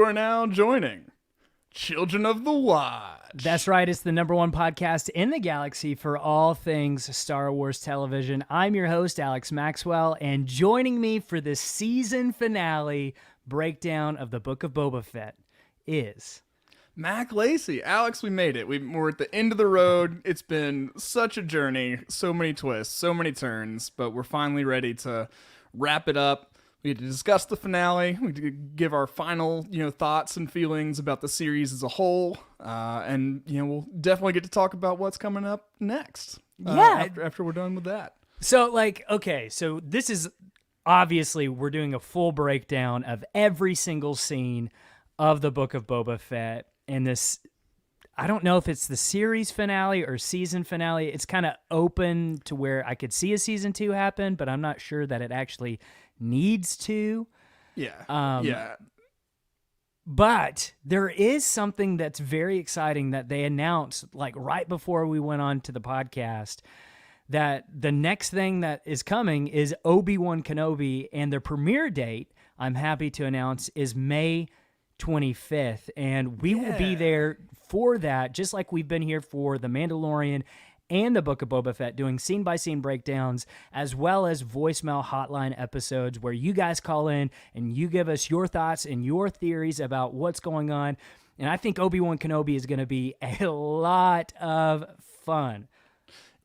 are now joining Children of the Watch. That's right. It's the #1 podcast in the galaxy for all things Star Wars television. I'm your host, Alex Maxwell, and joining me for the season finale breakdown of the Book of Boba Fett is... Mac Lacey. Alex, we made it. We're at the end of the road. It's been such a journey, so many twists, so many turns, but we're finally ready to wrap it up. We had to discuss the finale. We had to give our final, thoughts and feelings about the series as a whole, and we'll definitely get to talk about what's coming up next. After we're done with that. So, so this is obviously we're doing a full breakdown of every single scene of the Book of Boba Fett. And this, I don't know if it's the series finale or season finale. It's kind of open to where I could see a season 2 happen, but I'm not sure that it actually needs to. Yeah. But there is something that's very exciting that they announced right before we went on to the podcast, that the next thing that is coming is Obi-Wan Kenobi, and the premiere date, I'm happy to announce, is May 25th, and we will be there for that, just like we've been here for The Mandalorian and the Book of Boba Fett, doing scene-by-scene breakdowns, as well as voicemail hotline episodes where you guys call in and you give us your thoughts and your theories about what's going on. And I think Obi-Wan Kenobi is going to be a lot of fun.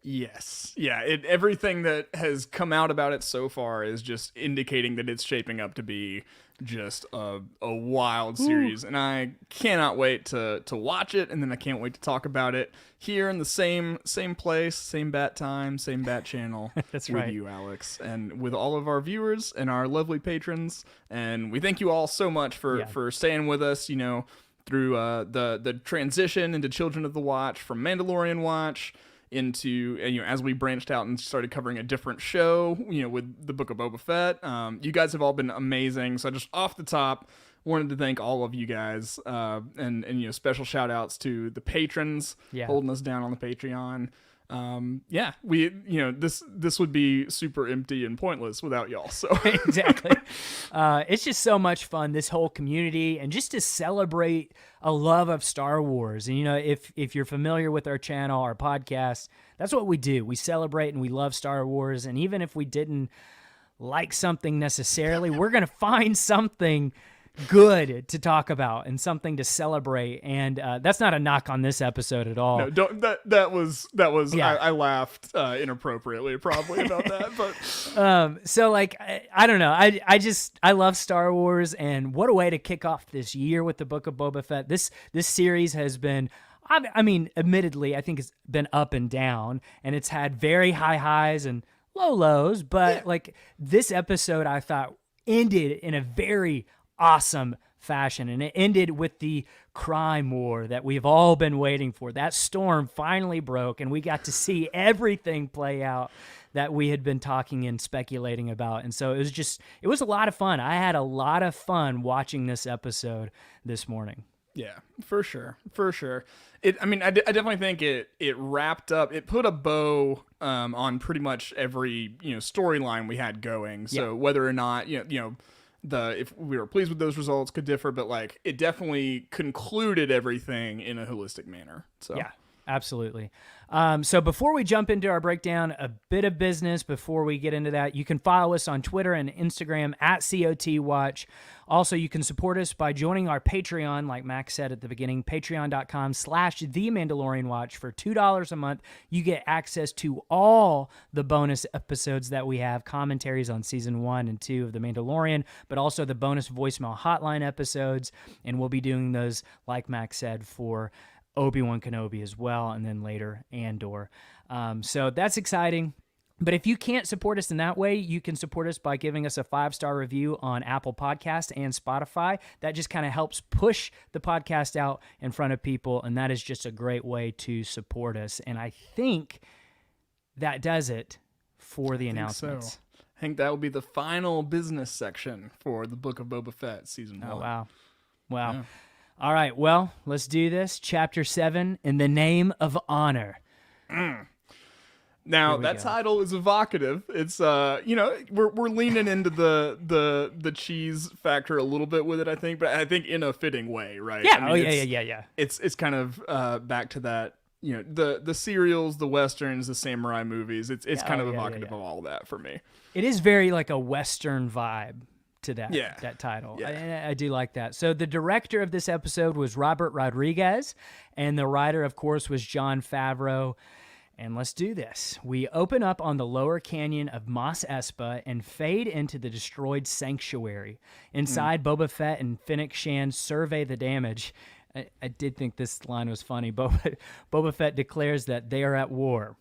Yes. Yeah, everything that has come out about it so far is just indicating that it's shaping up to be just a wild series. And I cannot wait to watch it, and then I can't wait to talk about it here in the same place, same bat time, same bat channel. That's with right. you, Alex, and with all of our viewers and our lovely patrons. And we thank you all so much for staying with us, through the transition into Children of the Watch, from Mandalorian Watch into, as we branched out and started covering a different show, with the Book of Boba Fett. You guys have all been amazing. So just off the top, wanted to thank all of you guys, and special shout outs to the patrons holding us down on the Patreon. We this would be super empty and pointless without y'all. So Exactly. It's just so much fun, this whole community, and just to celebrate a love of Star Wars. And if you're familiar with our channel, our podcast, that's what we do. We celebrate and we love Star Wars. And even if we didn't like something necessarily, we're gonna find something good to talk about and something to celebrate, and that's not a knock on this episode at all. No, don't. That was. Yeah. I laughed inappropriately, probably, about that. But so I don't know. I love Star Wars, and what a way to kick off this year with the Book of Boba Fett. This series has been, I mean, admittedly, I think it's been up and down, and it's had very high highs and low lows. But this episode, I thought ended in a very awesome fashion, and it ended with the crime war that we've all been waiting for. That storm finally broke, and we got to see everything play out that we had been talking and speculating about. And so it was a lot of fun. I had a lot of fun watching this episode this morning. yeah, for sure. I definitely think it wrapped up. It put a bow on pretty much every storyline we had going. So whether or not if we were pleased with those results could differ, but it definitely concluded everything in a holistic manner. So yeah, absolutely. So before we jump into our breakdown, a bit of business before we get into that. You can follow us on Twitter and Instagram at COTWatch. Also, you can support us by joining our Patreon, like Max said at the beginning, patreon.com/The Mandalorian Watch. For $2 a month, you get access to all the bonus episodes that we have, commentaries on season 1 and 2 of The Mandalorian, but also the bonus voicemail hotline episodes. And we'll be doing those, like Max said, for Obi-Wan Kenobi as well, and then later Andor. So that's exciting. But if you can't support us in that way, you can support us by giving us a 5-star review on Apple Podcasts and Spotify. That just kind of helps push the podcast out in front of people, and that is just a great way to support us. And I think that does it for the announcements. So. I think that will be the final business section for the Book of Boba Fett season 1. Oh, wow. Yeah. All right, well, let's do this. Chapter 7, In the Name of Honor. Now that title is evocative. It's we're leaning into the cheese factor a little bit with it, I think, but I think in a fitting way, right? Yeah. I mean, Yeah. It's kind of back to that, the serials, the westerns, the samurai movies. It's kind of evocative of all that for me. It is very like a Western vibe to that title. Yeah. I do like that. So the director of this episode was Robert Rodriguez, and the writer, of course, was Jon Favreau. And let's do this. We open up on the lower canyon of Mos Espa and fade into the destroyed sanctuary. Inside, Boba Fett and Fennec Shand survey the damage. I did think this line was funny. Boba Fett declares that they are at war.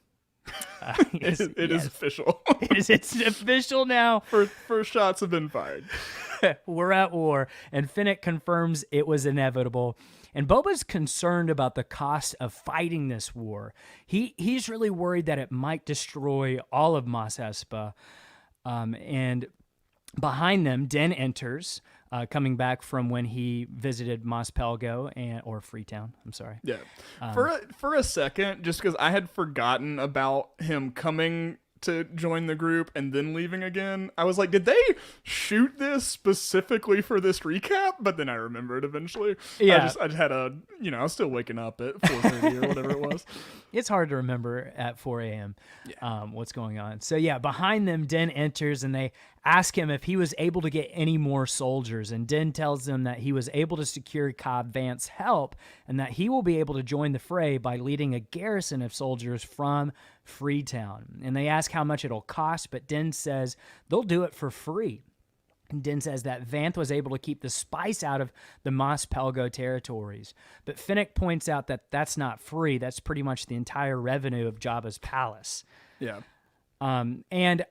It is official. It's official now. First shots have been fired. We're at war. And Fennec confirms it was inevitable. And Boba's concerned about the cost of fighting this war. He's really worried that it might destroy all of Mos Espa. And behind them, Den enters, coming back from when he visited Mos Pelgo or Freetown. I'm sorry. Yeah. For a second, just because I had forgotten about him coming to join the group and then leaving again, I was like, did they shoot this specifically for this recap? But then I remembered eventually. Yeah. I just had I was still waking up at 4:30 or whatever it was. It's hard to remember at 4 a.m. What's going on. So yeah, behind them, Den enters and they ask him if he was able to get any more soldiers. And Den tells them that he was able to secure Cobb Vanth's help and that he will be able to join the fray by leading a garrison of soldiers from Freetown. And they ask how much it'll cost, but Den says they'll do it for free. And Den says that Vanth was able to keep the spice out of the Mos Pelgo territories. But Fennec points out that that's not free. That's pretty much the entire revenue of Jabba's palace. Yeah. And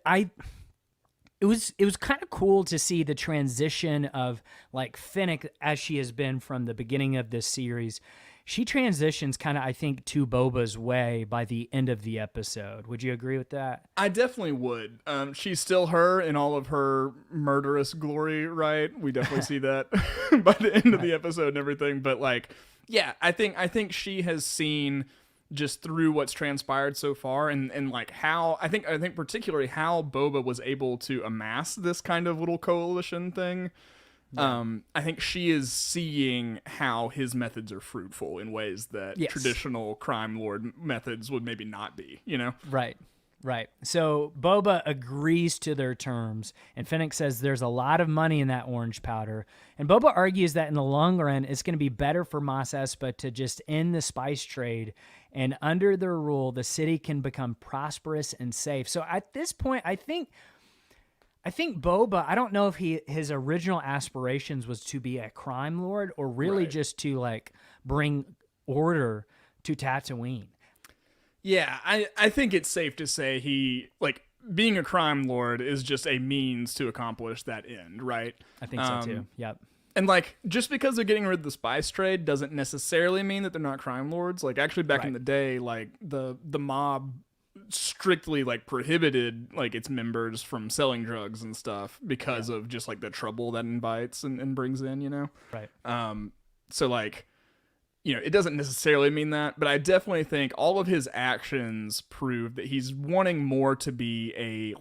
it was kind of cool to see the transition of like Fennec as she has been from the beginning of this series. She transitions kind of, I think, to Boba's way by the end of the episode. Would you agree with that? I definitely would. She's still her in all of her murderous glory, right? We definitely see that by the end of the episode and everything. But like, yeah, I think she has seen just through what's transpired so far and like how I think particularly how Boba was able to amass this kind of little coalition thing. Yeah. I think she is seeing how his methods are fruitful in ways that traditional crime lord methods would maybe not be, Right. So Boba agrees to their terms, and Fennec says there's a lot of money in that orange powder. And Boba argues that in the long run, it's going to be better for Mos Espa to just end the spice trade, and under their rule, the city can become prosperous and safe. So at this point, I think Boba, I don't know if his original aspirations was to be a crime lord or really just to like bring order to Tatooine. Yeah, I think it's safe to say he, like, being a crime lord is just a means to accomplish that end, right? I think so too. Yep. And like, just because they're getting rid of the spice trade doesn't necessarily mean that they're not crime lords. Like, actually back in the day, like the mob strictly like prohibited like its members from selling drugs and stuff because of just like the trouble that invites and brings in, Right. So like, it doesn't necessarily mean that, but I definitely think all of his actions prove that he's wanting more to be a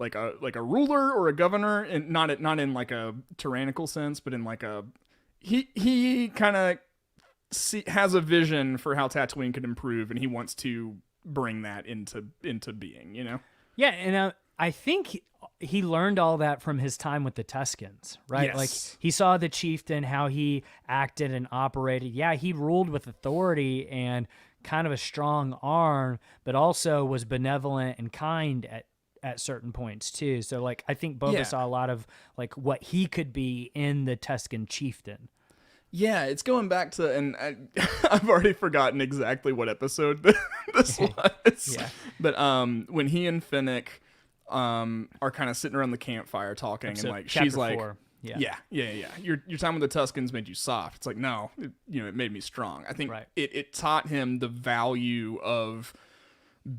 ruler or a governor, and not in like a tyrannical sense, but in like a he kind of has a vision for how Tatooine could improve, and he wants to bring that into being, Yeah, and I think he learned all that from his time with the Tuscans, right? Yes. Like he saw the chieftain, how he acted and operated. Yeah, he ruled with authority and kind of a strong arm, but also was benevolent and kind at certain points too. So like I think Boba saw a lot of like what he could be in the Tuscan chieftain. Yeah, it's going back to, and I've already forgotten exactly what episode this was. Yeah. But when he and Fennec are kind of sitting around the campfire talking, and like she's like, 4. Yeah. Your time with the Tuscans made you soft. It's like, no, it made me strong. I think it taught him the value of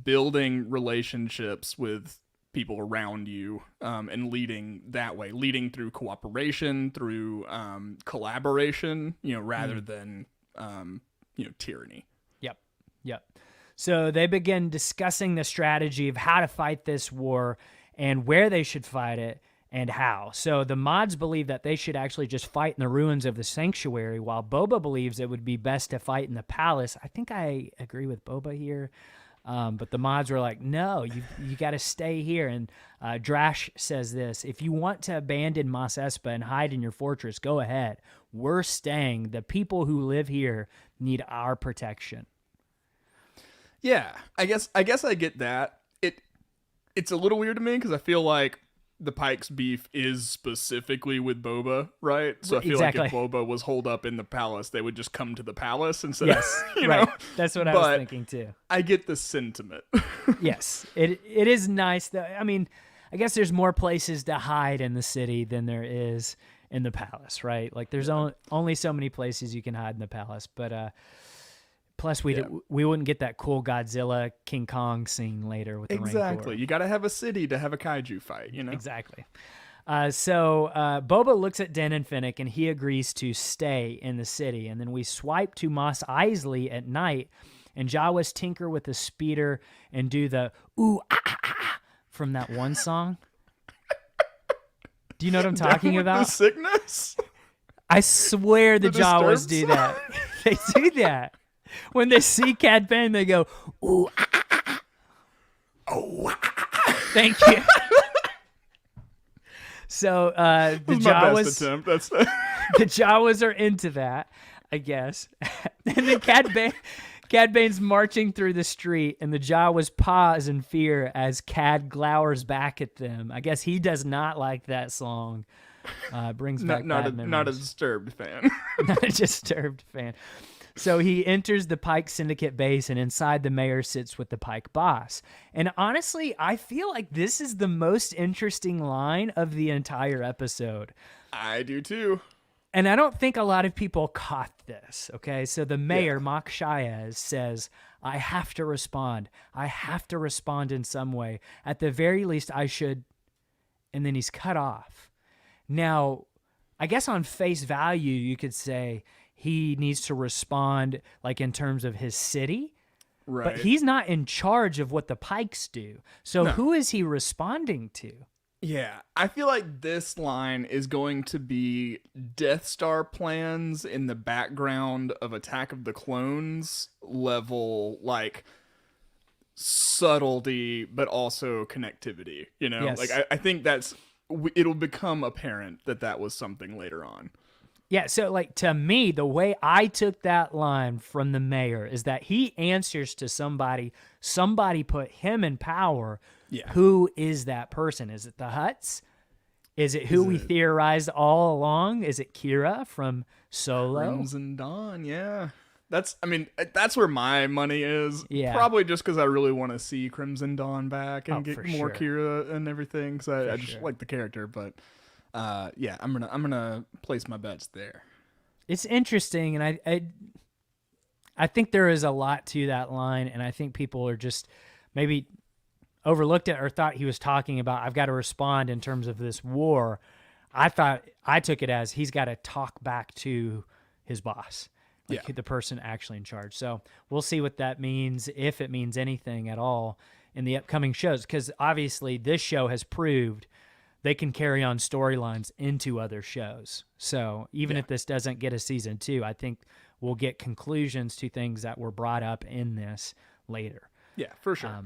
building relationships with people around you, and leading that way, leading through cooperation, through rather than tyranny. Yep. So they begin discussing the strategy of how to fight this war and where they should fight it and how. So the mods believe that they should actually just fight in the ruins of the sanctuary, while Boba believes it would be best to fight in the palace. I think I agree with Boba here. But the mods were like, no, you got to stay here. And Drash says this: if you want to abandon Mos Espa and hide in your fortress, go ahead. We're staying. The people who live here need our protection. Yeah, I guess I get that. It's a little weird to me because I feel like the Pykes beef is specifically with Boba, right? So I feel like if Boba was holed up in the palace, they would just come to the palace instead. Yes, you right. know? That's what I was thinking too. I get the sentiment. Yes, it is nice that, I mean, I guess there's more places to hide in the city than there is in the palace, right? Like there's only so many places you can hide in the palace, but plus we wouldn't get that cool Godzilla King Kong scene later with the exactly. Rancor. You got to have a city to have a kaiju fight, you know? Exactly. So Boba looks at Den and Fennec, and he agrees to stay in the city. And then we swipe to Mos Eisley at night, and Jawas tinker with the speeder and do the ooh ah ah ah from that one song. Do you know what I'm talking about? The sickness? I swear the Jawas do that. They do that. When they see Cad Bane, they go, ooh, ah, ah, ah. Oh, ah, ah. Thank you. So the Jawas, the Jawas are into that, I guess. And then Cad Bane's marching through the street, and the Jawas pause in fear as Cad glowers back at them. I guess he does not like that song. Brings back bad memories. Not a Disturbed fan. Not a Disturbed fan. So he enters the Pike Syndicate base, and inside the mayor sits with the Pike boss. And honestly, I feel like this is the most interesting line of the entire episode. I do too. And I don't think a lot of people caught this, okay? So the mayor, Mok Shaiz, says, I have to respond. I have to respond in some way. At the very least, I should. And then he's cut off. Now, I guess on face value, you could say he needs to respond like in terms of his city. Right. But he's not in charge of what the Pikes do. So who is he responding to? Yeah, I feel like this line is going to be Death Star plans in the background of Attack of the Clones level, like subtlety, but also connectivity, you know? Yes. Like, I think it'll become apparent that was something later on. Yeah, so like to me, the way I took that line from the mayor is that he answers to somebody put him in power. Yeah. Who is that person? Is it the Hutts? Is it who we theorized all along? Is it Kira from Solo? Crimson Dawn, yeah. That's where my money is. Yeah. Probably just because I really want to see Crimson Dawn back and get more sure. Kira and everything, because I just like the character, but... yeah, I'm gonna place my bets there. It's interesting, and I think there is a lot to that line, and I think people are just maybe overlooked it or thought he was talking about I've got to respond in terms of this war. I took it as he's got to talk back to his boss, the person actually in charge. So we'll see what that means, if it means anything at all in the upcoming shows, because obviously this show has proved they can carry on storylines into other shows. So even if this doesn't get a season 2, I think we'll get conclusions to things that were brought up in this later. Yeah, for sure.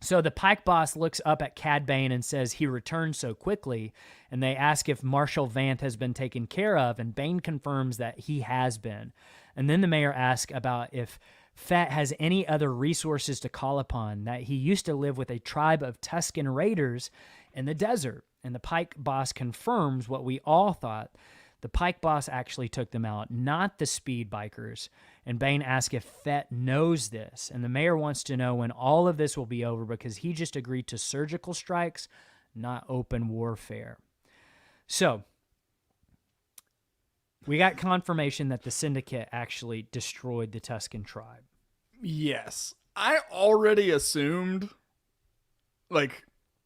So the Pike boss looks up at Cad Bane and says he returned so quickly, and they ask if Marshal Vanth has been taken care of, and Bane confirms that he has been. And then the mayor asks about if Fett has any other resources to call upon, that he used to live with a tribe of Tusken Raiders in the desert. And the Pike boss confirms what we all thought. The Pike boss actually took them out, not the speed bikers. And Bane asks if Fett knows this. And the mayor wants to know when all of this will be over, because he just agreed to surgical strikes, not open warfare. So we got confirmation that the Syndicate actually destroyed the Tusken tribe. Yes. I already assumed,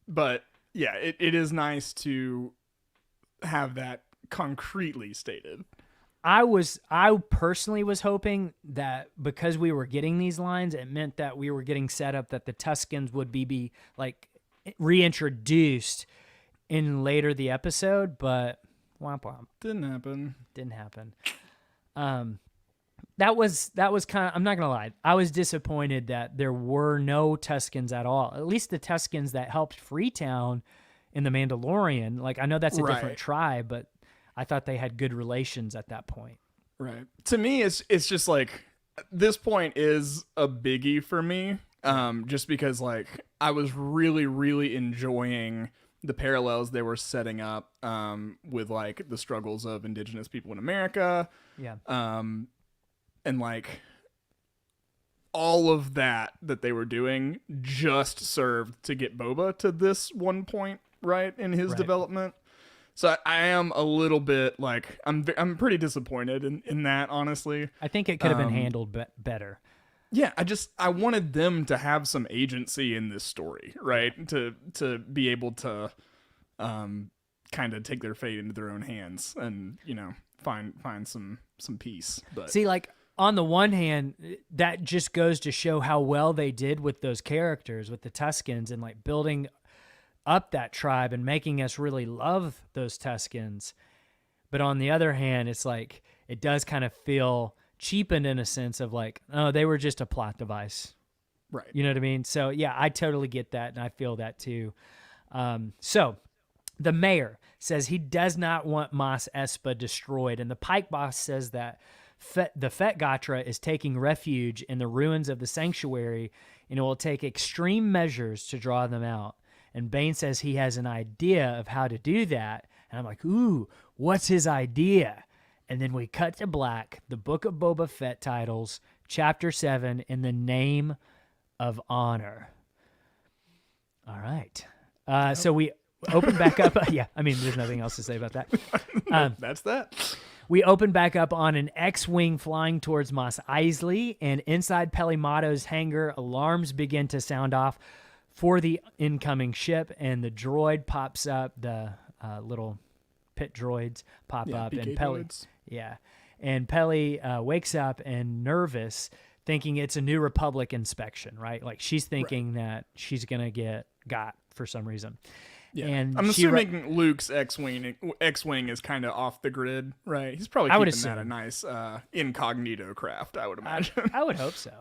but yeah, it is nice to have that concretely stated. I personally was hoping that because we were getting these lines, it meant that we were getting set up that the Tuskens would be like reintroduced in later the episode, but womp womp. Didn't happen. That was kind of, I'm not gonna lie, I was disappointed that there were no Tuskens at all. At least the Tuskens that helped Freetown in The Mandalorian. Like, I know that's a different tribe, but I thought they had good relations at that point. Right. To me, it's just like, this point is a biggie for me, just because like I was really, really enjoying the parallels they were setting up with like the struggles of indigenous people in America. Yeah. And like all of that they were doing just served to get Boba to this one point, right, in his development. So I am a little bit like, I'm pretty disappointed in that, honestly. I think it could have been handled better. Yeah, I wanted them to have some agency in this story, right? To be able to kind of take their fate into their own hands and, you know, find some peace. But see, like, on the one hand, that just goes to show how well they did with those characters, with the Tuskens, and like building up that tribe and making us really love those Tuskens. But on the other hand, it's like, it does kind of feel cheapened in a sense of like, oh, they were just a plot device. Right. You know what I mean? So yeah, I totally get that. And I feel that too. So the mayor says he does not want Mos Espa destroyed. And the Pike boss says that the Fett Gatra is taking refuge in the ruins of the sanctuary, and it will take extreme measures to draw them out. And Bane says he has an idea of how to do that. And I'm like, ooh, what's his idea? And then we cut to black, the Book of Boba Fett titles, Chapter 7, In the Name of Honor. All right. So we open back up. Yeah, I mean, there's nothing else to say about that. That's that. We open back up on an X-Wing flying towards Mos Eisley, and inside Pelimato's hangar, alarms begin to sound off for the incoming ship, and the droid pops up, the little pit droids pop up, PK and Peli, droids. And Peli wakes up and nervous, thinking it's a New Republic inspection, right? Like, she's thinking that she's gonna get got for some reason. Yeah. And I'm assuming Luke's X-Wing is kind of off the grid, right? He's probably keeping that a nice incognito craft, I would imagine. I would hope so.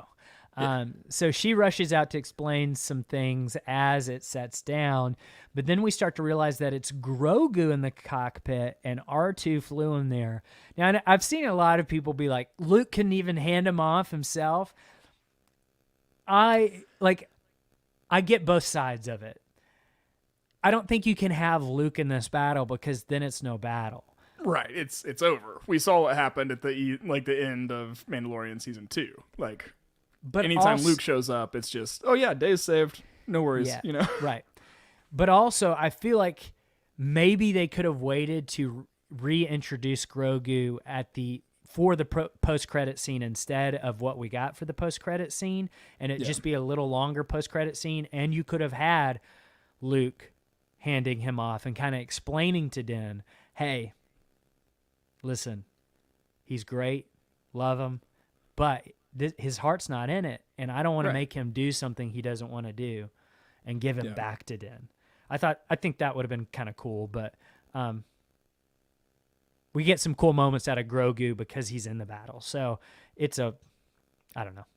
So she rushes out to explain some things as it sets down, but then we start to realize that it's Grogu in the cockpit and R2 flew him there. Now, I've seen a lot of people be like, Luke couldn't even hand him off himself. I get both sides of it. I don't think you can have Luke in this battle because then it's no battle. Right, it's over. We saw what happened at the end of Mandalorian season 2. Like, but anytime Luke shows up, it's just, oh yeah, day's saved. No worries, yeah, you know. Right. But also, I feel like maybe they could have waited to reintroduce Grogu for the post-credit scene instead of what we got for the post-credit scene, and it just be a little longer post-credit scene, and you could have had Luke handing him off and kind of explaining to Din, hey, listen, he's great, love him, but his heart's not in it, and I don't want to make him do something he doesn't want to do and give him back to Din. I think that would have been kind of cool, but we get some cool moments out of Grogu because he's in the battle. So it's I don't know.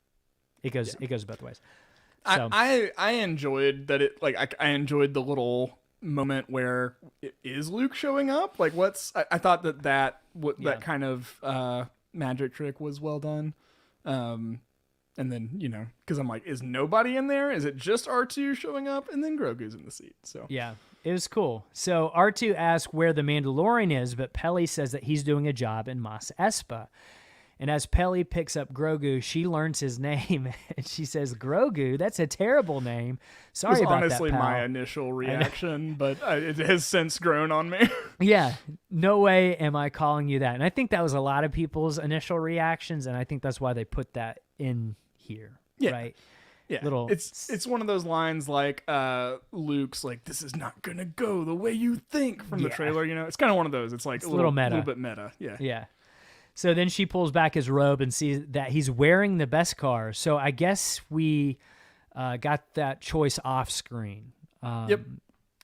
It goes both ways. So, I enjoyed that I enjoyed the little moment where it is Luke showing up. Like, I thought that kind of magic trick was well done. And then, you know, because I'm like, is nobody in there? Is it just R2 showing up? And then Grogu's in the seat. So yeah, it was cool. So R2 asks where the Mandalorian is, but Peli says that he's doing a job in Mos Espa. And as Peli picks up Grogu, she learns his name, and she says, Grogu, that's a terrible name. Sorry about that, honestly pal. My initial reaction, but it has since grown on me. Yeah, no way am I calling you that. And I think that was a lot of people's initial reactions, and I think that's why they put that in here, right? Yeah, it's one of those lines like Luke's like, this is not going to go the way you think from the trailer, you know? It's kind of one of those. It's like a little bit meta. Yeah. So then she pulls back his robe and sees that he's wearing the Beskar. So I guess we got that choice off screen. Yep.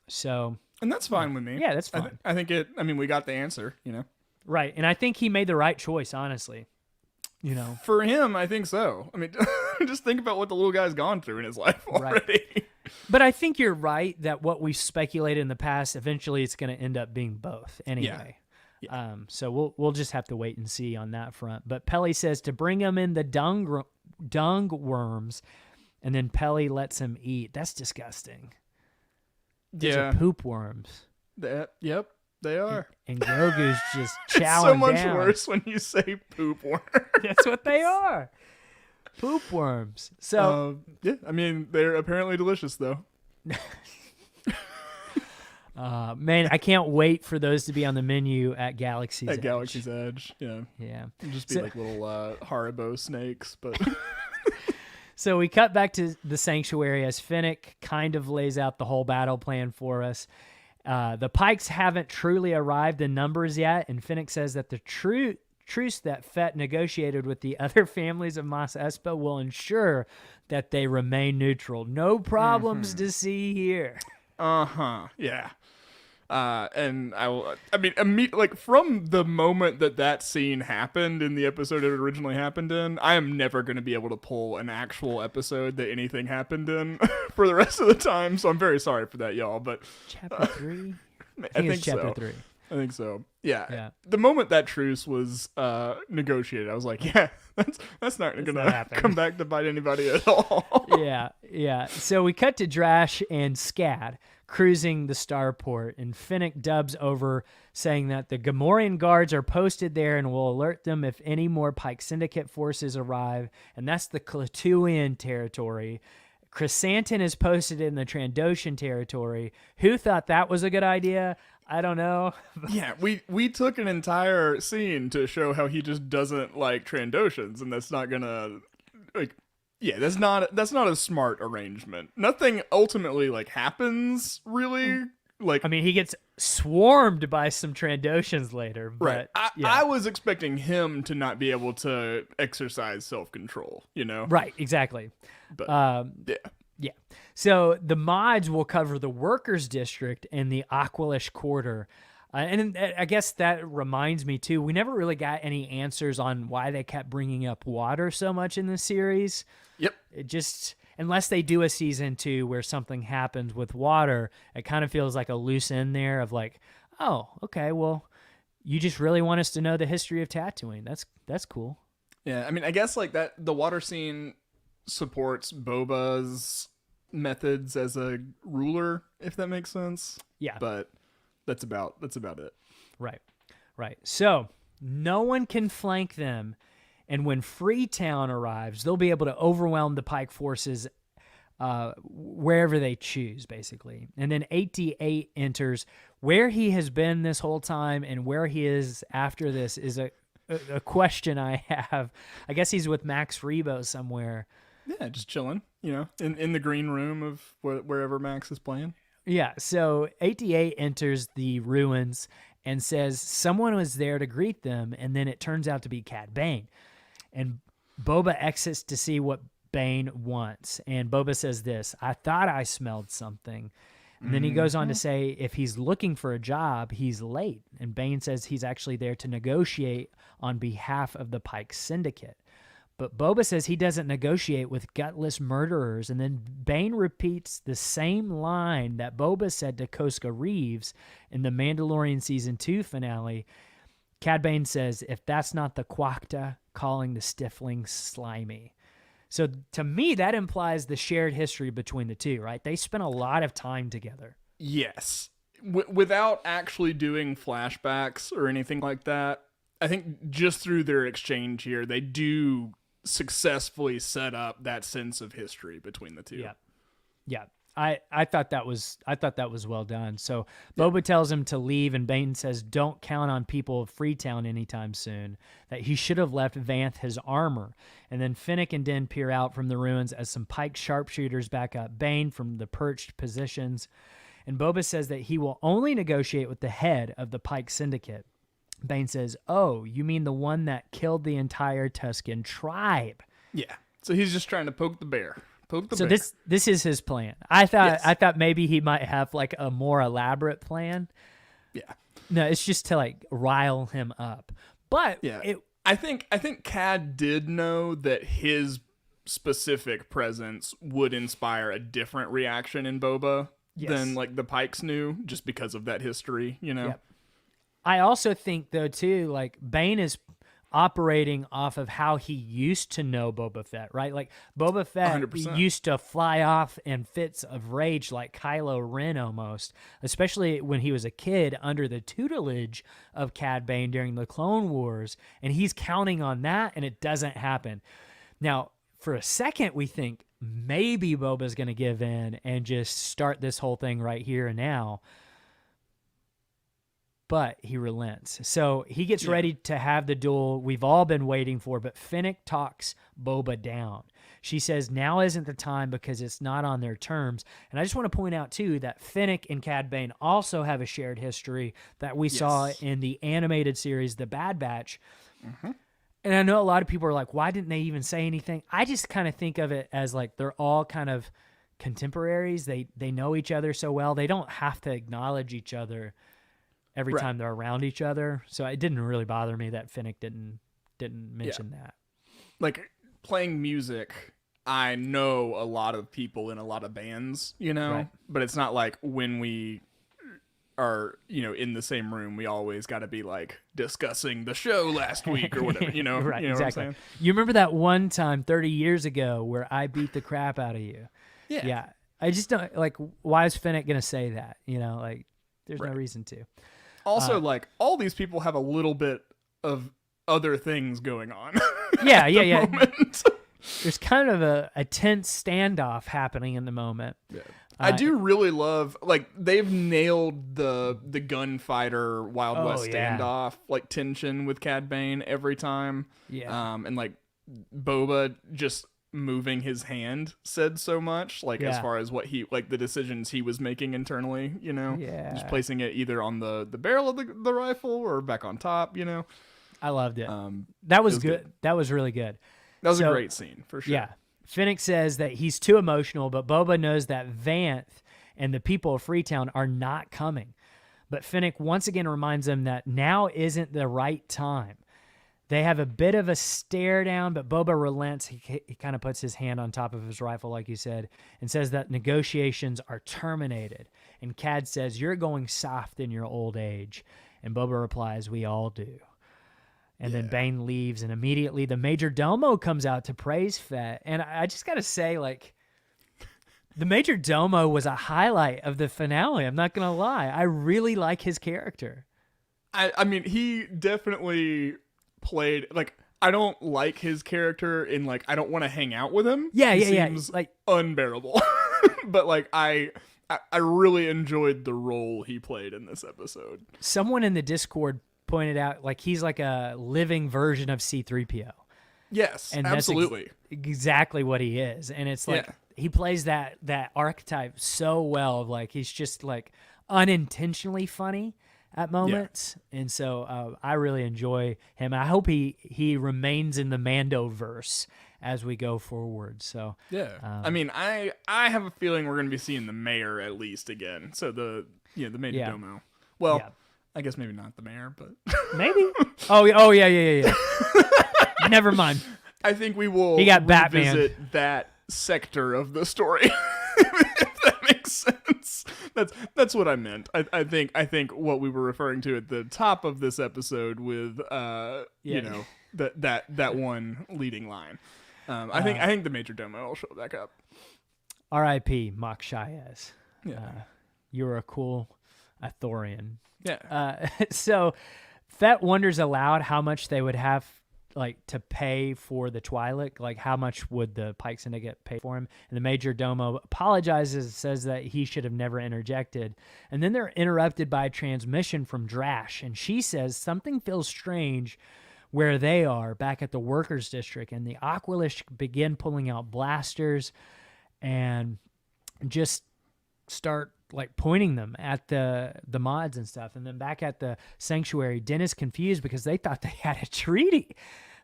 So. And that's fine with me. Yeah, that's fine. I think we got the answer, Right. And I think he made the right choice, honestly. For him, I think so. I mean, just think about what the little guy's gone through in his life already. Right. But I think you're right that what we speculated in the past, eventually it's going to end up being both anyway. Yeah. So we'll just have to wait and see on that front. But Peli says to bring him in the dung worms, and then Peli lets him eat. That's disgusting. Those are poop worms. Yep, they are. And Grogu's just chowing It's so much down. worse when you say poop worms. That's what they are. Poop worms. So yeah, I mean, they're apparently delicious though. Man, I can't wait for those to be on the menu at Galaxy's Edge. Galaxy's Edge, yeah. It'll just be like little Haribo snakes, but... So we cut back to the sanctuary as Finnick kind of lays out the whole battle plan for us. The Pykes haven't truly arrived in numbers yet, and Finnick says that the truce that Fett negotiated with the other families of Mos Espa will ensure that they remain neutral. No problems to see here. Yeah. And like from the moment that scene happened in the episode it originally happened in, I am never going to be able to pull an actual episode that anything happened in for the rest of the time. So I'm very sorry for that, y'all. But chapter 3, I think chapter so. 3. I think so. Yeah. The moment that truce was negotiated, I was like, yeah, that's not going to come back to bite anybody at all. Yeah. So we cut to Drash and Scad cruising the starport, and Finnick dubs over saying that the Gamorrean guards are posted there and will alert them if any more Pike Syndicate forces arrive, and that's the Klatooinian territory. Chrysanthemum is posted in the Trandoshan territory. Who thought that was a good idea? I don't know. Yeah, we took an entire scene to show how he just doesn't like Trandoshans, and that's not gonna that's not a smart arrangement. Nothing ultimately happens really. I mean, he gets swarmed by some Trandoshans later. But, right. I was expecting him to not be able to exercise self-control. Right. Exactly. But yeah. So the mods will cover the Workers District and the Aqualish Quarter. And I guess that reminds me, too, we never really got any answers on why they kept bringing up water so much in this series. Yep. It just, unless they do a season 2 where something happens with water, it kind of feels like a loose end there of oh, okay, well, you just really want us to know the history of Tatooine. That's cool. Yeah, I mean, I guess the water scene supports Boba's methods as a ruler, if that makes sense. Yeah. But that's about it. Right. So no one can flank them, and when Freetown arrives, they'll be able to overwhelm the Pike forces wherever they choose, basically. And then 88 enters. Where he has been this whole time and where he is after this is a question I have. I guess he's with Max Rebo somewhere. Yeah, just chilling, in the green room of wherever Max is playing. Yeah, so 88 enters the ruins and says someone was there to greet them, and then it turns out to be Cad Bane. And Boba exits to see what Bane wants, and Boba says this, "I thought I smelled something." And then he goes on to say if he's looking for a job, he's late. And Bane says he's actually there to negotiate on behalf of the Pike Syndicate. But Boba says he doesn't negotiate with gutless murderers, and then Bane repeats the same line that Boba said to Koska Reeves in the Mandalorian Season 2 finale. Cad Bane says, "If that's not the Quacta calling the Stifling slimy." So to me, that implies the shared history between the two, right? They spent a lot of time together. Yes. Without actually doing flashbacks or anything like that, I think just through their exchange here, they do successfully set up that sense of history between the two. Yeah. I thought that was well done. So Boba tells him to leave, and Bane says don't count on people of Freetown anytime soon, that he should have left Vanth his armor. And then Finnick and Din peer out from the ruins as some Pike sharpshooters back up Bane from the perched positions. And Boba says that he will only negotiate with the head of the Pike Syndicate. Bane says, "Oh, you mean the one that killed the entire Tusken tribe?" Yeah. So he's just trying to poke the bear. So this is his plan. I thought maybe he might have like a more elaborate plan. Yeah. No, it's just to like rile him up. But yeah, I think Cad did know that his specific presence would inspire a different reaction in Boba than like the Pykes knew, just because of that history, you know. Yep. I also think though too, like Bane is operating off of how he used to know Boba Fett, right? Like Boba Fett 100%. used to fly off in fits of rage like Kylo Ren almost, especially when he was a kid under the tutelage of Cad Bane during the Clone Wars, and he's counting on that, and it doesn't happen. Now, for a second, we think maybe Boba's going to give in and just start this whole thing right here and now. But he relents. So he gets ready to have the duel we've all been waiting for, but Fennec talks Boba down. She says now isn't the time because it's not on their terms. And I just want to point out, too, that Fennec and Cad Bane also have a shared history that we saw in the animated series, The Bad Batch. Mm-hmm. And I know a lot of people are like, why didn't they even say anything? I just kind of think of it as like they're all kind of contemporaries. They know each other so well. They don't have to acknowledge each other every time they're around each other. So it didn't really bother me that Fennec didn't mention that. Like playing music, I know a lot of people in a lot of bands, you know, Right. but it's not like when we are, you know, in the same room, we always got to be like discussing the show last week or whatever, you know, Right, you know exactly. what I'm saying? You remember that one time 30 years ago where I beat the crap out of you? Yeah. I just don't like, why is Fennec going to say that? You know, like there's no reason to. Also, like all these people have a little bit of other things going on. Yeah. Moment. There's kind of a tense standoff happening in the moment. Yeah. I do really love, like, they've nailed the gunfighter Wild West standoff, like, tension with Cad Bane every time. Yeah. And, like, Boba just moving his hand said so much, like, as far as what he, like, the decisions he was making internally, you know? Yeah. Just placing it either on the barrel of the rifle or back on top, you know? I loved it. That was good. That was really good. That was a great scene, for sure. Yeah. Fennec says that he's too emotional, but Boba knows that Vanth and the people of Freetown are not coming. But Fennec once again reminds them that now isn't the right time. They have a bit of a stare down, but Boba relents. He kind of puts his hand on top of his rifle, like you said, and says that negotiations are terminated. And Cad says, "You're going soft in your old age." And Boba replies, "We all do." And then Bane leaves, and immediately the Major Domo comes out to praise Fett. And I just got to say, like, the Major Domo was a highlight of the finale. I'm not going to lie. I really like his character. I mean, he definitely played, like, I don't like his character in, like, I don't want to hang out with him. Yeah. He seems like unbearable. But, like, I really enjoyed the role he played in this episode. Someone in the Discord pointed out, like, he's like a living version of C-3PO. Yes, and absolutely. That's exactly what he is. And it's like he plays that archetype so well. Of like he's just like unintentionally funny at moments. And so I really enjoy him. I hope he remains in the Mandoverse as we go forward. So I mean, I have a feeling we're going to be seeing the mayor at least again. So the Major Domo. Well, I guess maybe not the mayor, but maybe. Oh yeah. Never mind. I think we will he got Batman. That sector of the story. If that makes sense. That's what I meant. I think what we were referring to at the top of this episode with you know, that one leading line. I think the Major Domo will show back up. R.I.P. Mach Shaez. You were a cool Ithorian. Yeah. So Fett wonders aloud how much they would have like to pay for the Twi'lek. Like how much would the Pykes and get paid for him? And the Major Domo apologizes, says that he should have never interjected. And then they're interrupted by a transmission from Drash. And she says something feels strange where they are back at the Workers District. And the Aqualish begin pulling out blasters and just start like pointing them at the mods and stuff. And then back at the sanctuary, Din is confused because they thought they had a treaty.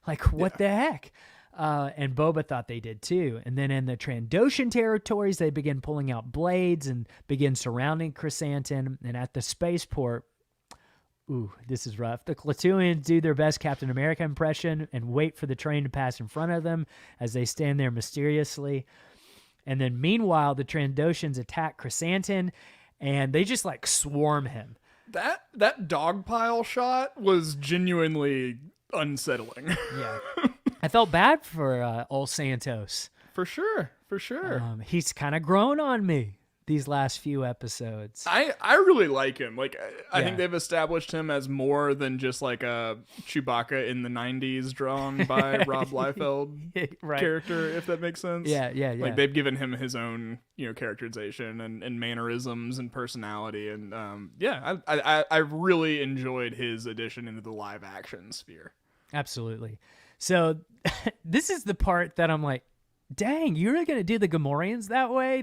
Like, what the heck? And Boba thought they did too. And then in the Trandoshan territories, they begin pulling out blades and begin surrounding Chrysanthemum. And at the spaceport, ooh, this is rough. The Klatooinians do their best Captain America impression and wait for the train to pass in front of them as they stand there mysteriously. And then meanwhile, the Trandoshans attack Chrysanthemum and they just like swarm him. That dog pile shot was genuinely unsettling. Yeah. I felt bad for old Santos. For sure. He's kind of grown on me these last few episodes. I really like him. Like, I think they've established him as more than just like a Chewbacca in the 90s drawn by Rob Liefeld character, if that makes sense. Yeah. Like, they've given him his own, characterization and mannerisms and personality. And, I really enjoyed his addition into the live action sphere. Absolutely. So this is the part that I'm like, dang, you're going to do the Gamorreans that way?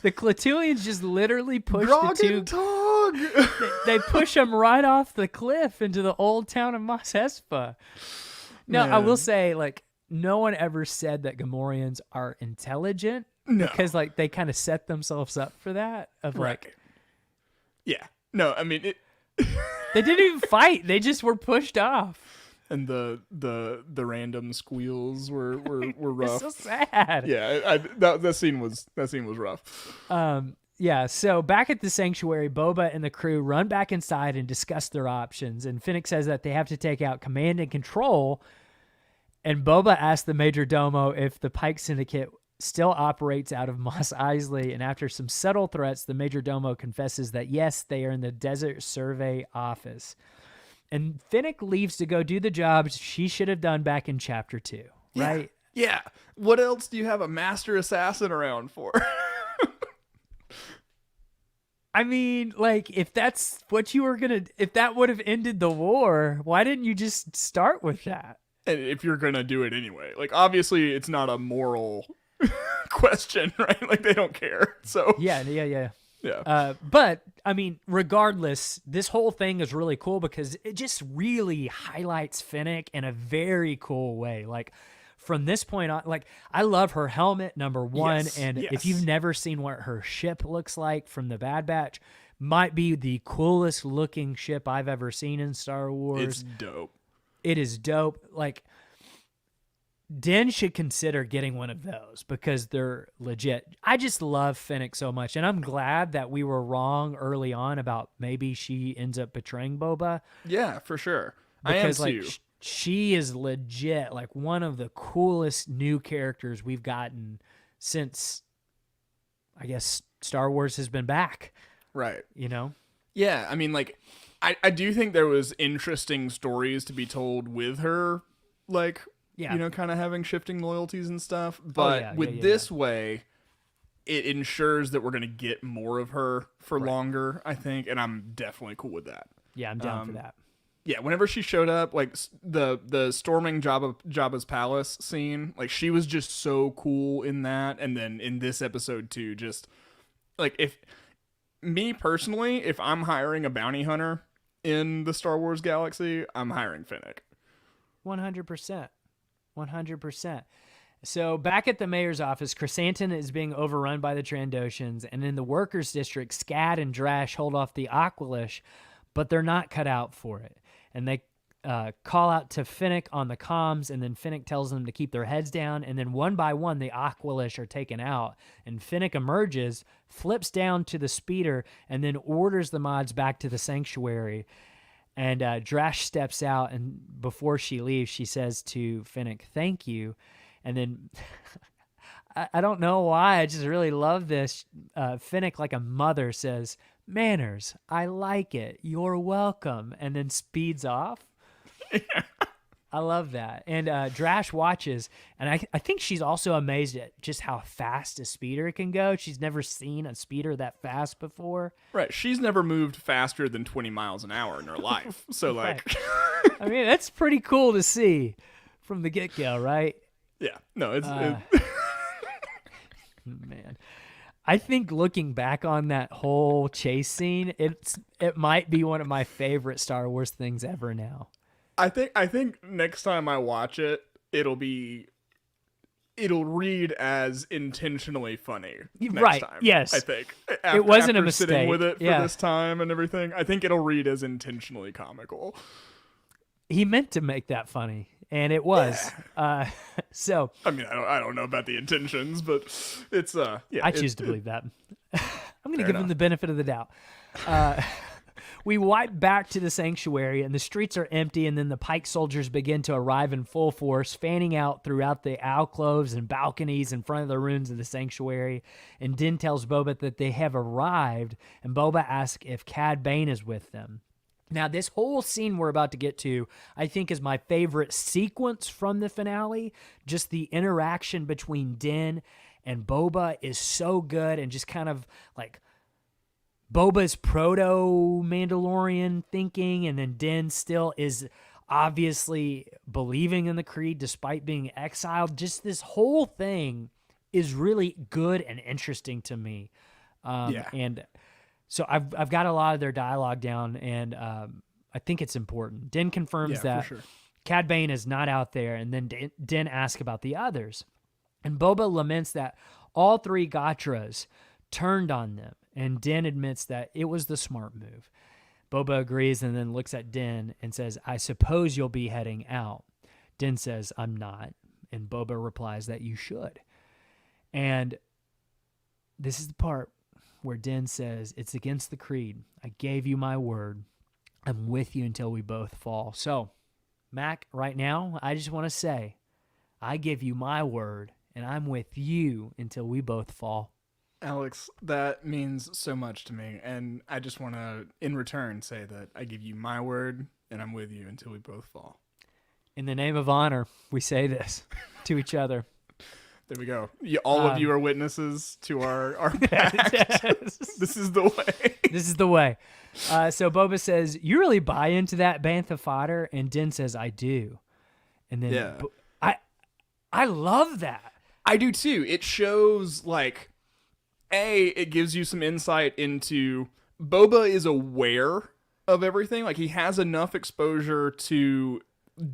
The Klatooinians just literally push the two. They push them right off the cliff into the old town of Mos Espa. Now, I will say, like, no one ever said that Gamorreans are intelligent. No. Because, like, they kind of set themselves up for that. Yeah. No, I mean, they didn't even fight. They just were pushed off. And the random squeals were rough. It's so sad. Yeah, that scene was rough. Yeah. So back at the sanctuary, Boba and the crew run back inside and discuss their options. And Fennec says that they have to take out command and control. And Boba asks the Major Domo if the Pike Syndicate still operates out of Mos Eisley. And after some subtle threats, the Major Domo confesses that yes, they are in the Desert Survey office. And Fennec leaves to go do the job she should have done back in Chapter 2, right? Yeah. What else do you have a master assassin around for? I mean, like, if that's what you were if that would have ended the war, why didn't you just start with that? And if you're going to do it anyway. Like, obviously, it's not a moral question, right? Like, they don't care. So Yeah. Yeah. But I mean, regardless, this whole thing is really cool because it just really highlights Fennec in a very cool way. Like, from this point on, like, I love her helmet, number one. If you've never seen what her ship looks like from the Bad Batch, might be the coolest looking ship I've ever seen in Star Wars. It's dope. It is dope. Like, Din should consider getting one of those because they're legit. I just love Fennec so much, and I'm glad that we were wrong early on about maybe she ends up betraying Boba. Yeah, for sure. Because, I am too. Like, she is legit, like, one of the coolest new characters we've gotten since, I guess, Star Wars has been back. Right. Yeah, I mean, like, I do think there was interesting stories to be told with her, like... Yeah. Kind of having shifting loyalties and stuff. But with this way, it ensures that we're going to get more of her for longer, I think. And I'm definitely cool with that. Yeah, I'm down for that. Yeah, whenever she showed up, like the storming Jabba's palace scene, like she was just so cool in that. And then in this episode too, just like if I'm hiring a bounty hunter in the Star Wars galaxy, I'm hiring Fennec. 100%. 100%. So back at the mayor's office, Chrysanthemum is being overrun by the Trandoshans, and in the workers' district, Scad and Drash hold off the Aqualish, but they're not cut out for it. And they call out to Fennec on the comms, and then Fennec tells them to keep their heads down, and then one by one, the Aqualish are taken out, and Fennec emerges, flips down to the speeder, and then orders the mods back to the sanctuary. And Drash steps out, and before she leaves, she says to Fennec, "Thank you." And then, I don't know why, I just really love this. Fennec, like a mother, says, "Manners, I like it. You're welcome." And then speeds off. I love that. And Drash watches, and I think she's also amazed at just how fast a speeder can go. She's never seen a speeder that fast before. Right. She's never moved faster than 20 miles an hour in her life. So, like... I mean, that's pretty cool to see from the get-go, right? Yeah. No, it's... Man. I think looking back on that whole chase scene, it might be one of my favorite Star Wars things ever now. I think next time I watch it, it'll read as intentionally funny next time. Yes. I think. It wasn't a after mistake. Sitting with it for this time and everything, I think it'll read as intentionally comical. He meant to make that funny, and it was. Yeah. So I mean, I don't know about the intentions, but it's yeah. I choose to believe that. I'm going to give him enough. the benefit of the doubt. We wipe back to the sanctuary, and the streets are empty, and then the Pike soldiers begin to arrive in full force, fanning out throughout the alcoves and balconies in front of the rooms of the sanctuary. And Din tells Boba that they have arrived, and Boba asks if Cad Bane is with them. Now, this whole scene we're about to get to, I think, is my favorite sequence from the finale. Just the interaction between Din and Boba is so good, and just kind of like Boba's proto-Mandalorian thinking, and then Din still is obviously believing in the Creed despite being exiled. Just this whole thing is really good and interesting to me. And so I've got a lot of their dialogue down, and I think it's important. Din confirms that for sure. Cad Bane is not out there, and then Din asks about the others. And Boba laments that all three Gatras turned on them, and Din admits that it was the smart move. Boba agrees and then looks at Din and says, I suppose you'll be heading out. Din says, I'm not. And Boba replies that you should. And this is the part where Din says, it's against the Creed. I gave you my word. I'm with you until we both fall. So, Mac, right now, I just want to say, I give you my word, and I'm with you until we both fall. Alex, that means so much to me, and I just want to, in return, say that I give you my word, and I'm with you until we both fall. In the name of honor, we say this to each other. There we go. All of you are witnesses to our pact. This is the way. This is the way. So Boba says, you really buy into that bantha fodder? And Din says, I do. And then I love that. I do too. It shows, like, it gives you some insight into Boba is aware of everything. Like, he has enough exposure to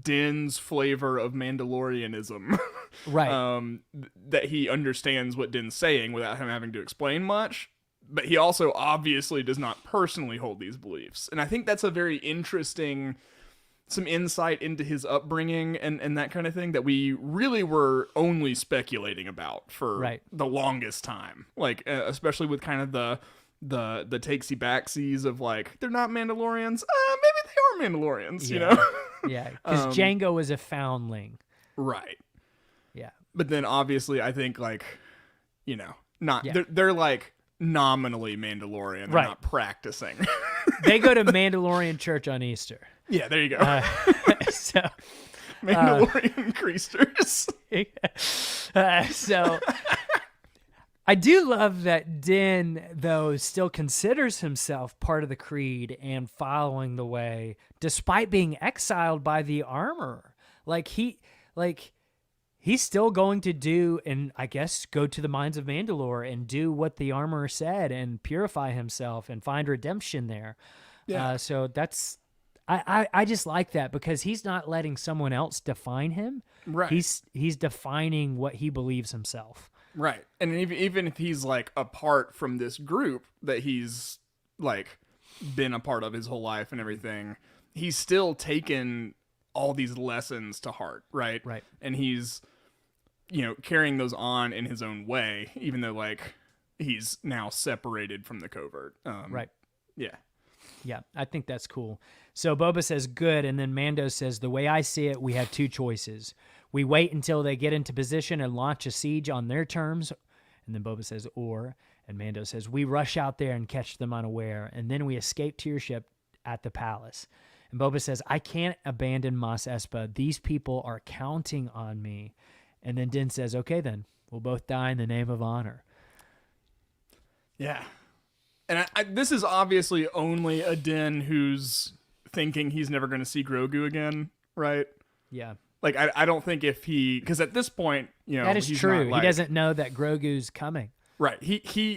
Din's flavor of Mandalorianism. Right. That he understands what Din's saying without him having to explain much. But he also obviously does not personally hold these beliefs. And I think that's a very interesting, some insight into his upbringing and that kind of thing that we really were only speculating about for the longest time. Like, especially with kind of the takesy backsies of, like, they're not Mandalorians. Maybe they are Mandalorians, you know? Yeah, because Jango was a foundling. Right. Yeah. But then obviously I think, like, you know, they're like nominally Mandalorian. They're not practicing. They go to Mandalorian church on Easter. Yeah, there you go. So Mandalorian creasters. So I do love that Din, though, still considers himself part of the Creed and following the way, despite being exiled by the armorer. He's still going to do, and I guess go to the mines of Mandalore and do what the armorer said and purify himself and find redemption there. Yeah. So that's, I just like that because he's not letting someone else define him. Right. He's defining what he believes himself. Right. And even if he's, like, apart from this group that he's, like, been a part of his whole life and everything, he's still taken all these lessons to heart, right? Right. And he's, you know, carrying those on in his own way, even though, like, he's now separated from the covert. Right. Yeah. Yeah, I think that's cool. So Boba says, good, and then Mando says, the way I see it, we have two choices. We wait until they get into position and launch a siege on their terms, and then Boba says, and Mando says, we rush out there and catch them unaware, and then we escape to your ship at the palace. And Boba says, I can't abandon Mos Espa. These people are counting on me. And then Din says, okay, then, we'll both die in the name of honor. Yeah. And this is obviously only a Din who's thinking he's never going to see Grogu again, right? Yeah. Like, I don't think if he... Because at this point, you know... That is he's true. Not, like, he doesn't know that Grogu's coming. Right.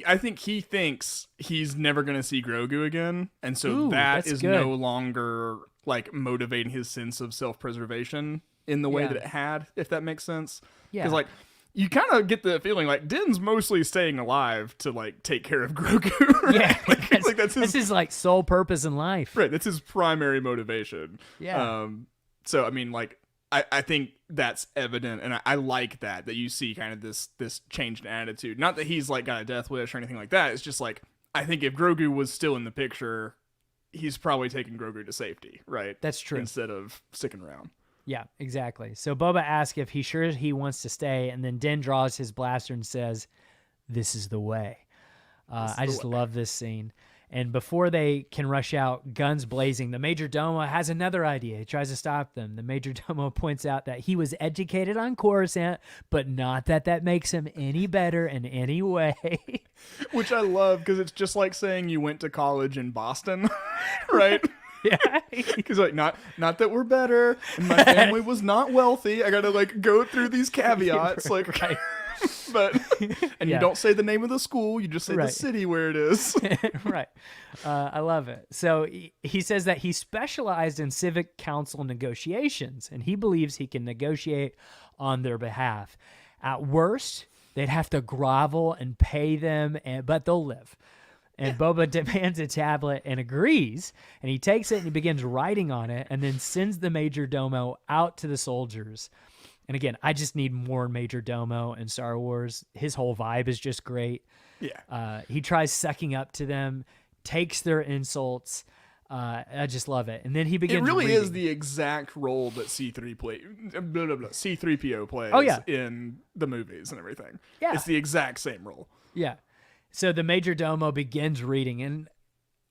I think he thinks he's never going to see Grogu again. And so Ooh, that that's is good. no longer like motivating his sense of self-preservation in the way that it had, if that makes sense. Yeah. Because like you kind of get the feeling like Din's mostly staying alive to like take care of Grogu. Right? Yeah. That's this is like sole purpose in life. Right. That's his primary motivation. Yeah. So, I mean, like, I think that's evident, and I like that you see kind of this change in attitude. Not that he's like got a death wish or anything like that. It's just like I think if Grogu was still in the picture, he's probably taking Grogu to safety, right? That's true. Instead of sticking around. Yeah, exactly. So Boba asks if he wants to stay, and then Din draws his blaster and says, "This is the way." I just love this scene. And before they can rush out, guns blazing, the Major Domo has another idea. He tries to stop them. The Major Domo points out that he was educated on Coruscant, but not that makes him any better in any way. Which I love, because it's just like saying you went to college in Boston, right? Yeah. Because like not that we're better, and my family was not wealthy. I gotta like go through these caveats, like Right. But you don't say the name of the school, you just say the city where it is. Right. I love it. So he says that he specialized in civic council negotiations, and he believes he can negotiate on their behalf. At worst, they'd have to grovel and pay them, but they'll live. And Boba demands a tablet and agrees, and he takes it and he begins writing on it, and then sends the Major Domo out to the soldiers. And again, I just need more Major Domo in Star Wars. His whole vibe is just great. Yeah. He tries sucking up to them, takes their insults. I just love it. And then he begins. It really reading. is the exact role that C3PO plays in the movies and everything. Yeah. It's the exact same role. Yeah. So the Major Domo begins reading, and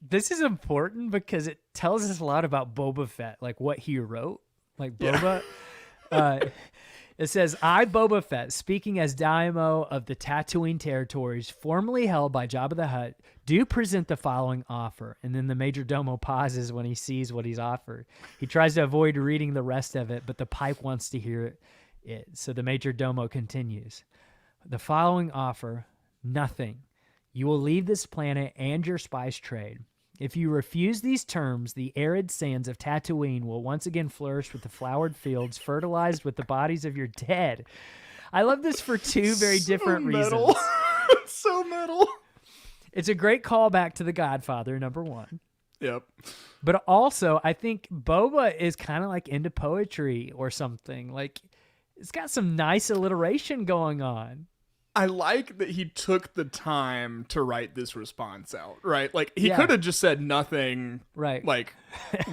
this is important because it tells us a lot about Boba Fett, like what he wrote. Like Boba. It says, I, Boba Fett, speaking as Daimyo of the Tatooine territories formerly held by Jabba the Hutt, do present the following offer. And then the Major Domo pauses when he sees what he's offered. He tries to avoid reading the rest of it, but the pipe wants to hear it. So the Major Domo continues. The following offer, nothing. You will leave this planet and your spice trade. If you refuse these terms, the arid sands of Tatooine will once again flourish with the flowered fields, fertilized with the bodies of your dead. I love this for two very different reasons. It's so metal. It's a great callback to The Godfather, number one. Yep. But also, I think Boba is kind of like into poetry or something. Like, it's got some nice alliteration going on. I like that he took the time to write this response out, right? Like, he could have just said nothing, right? Like,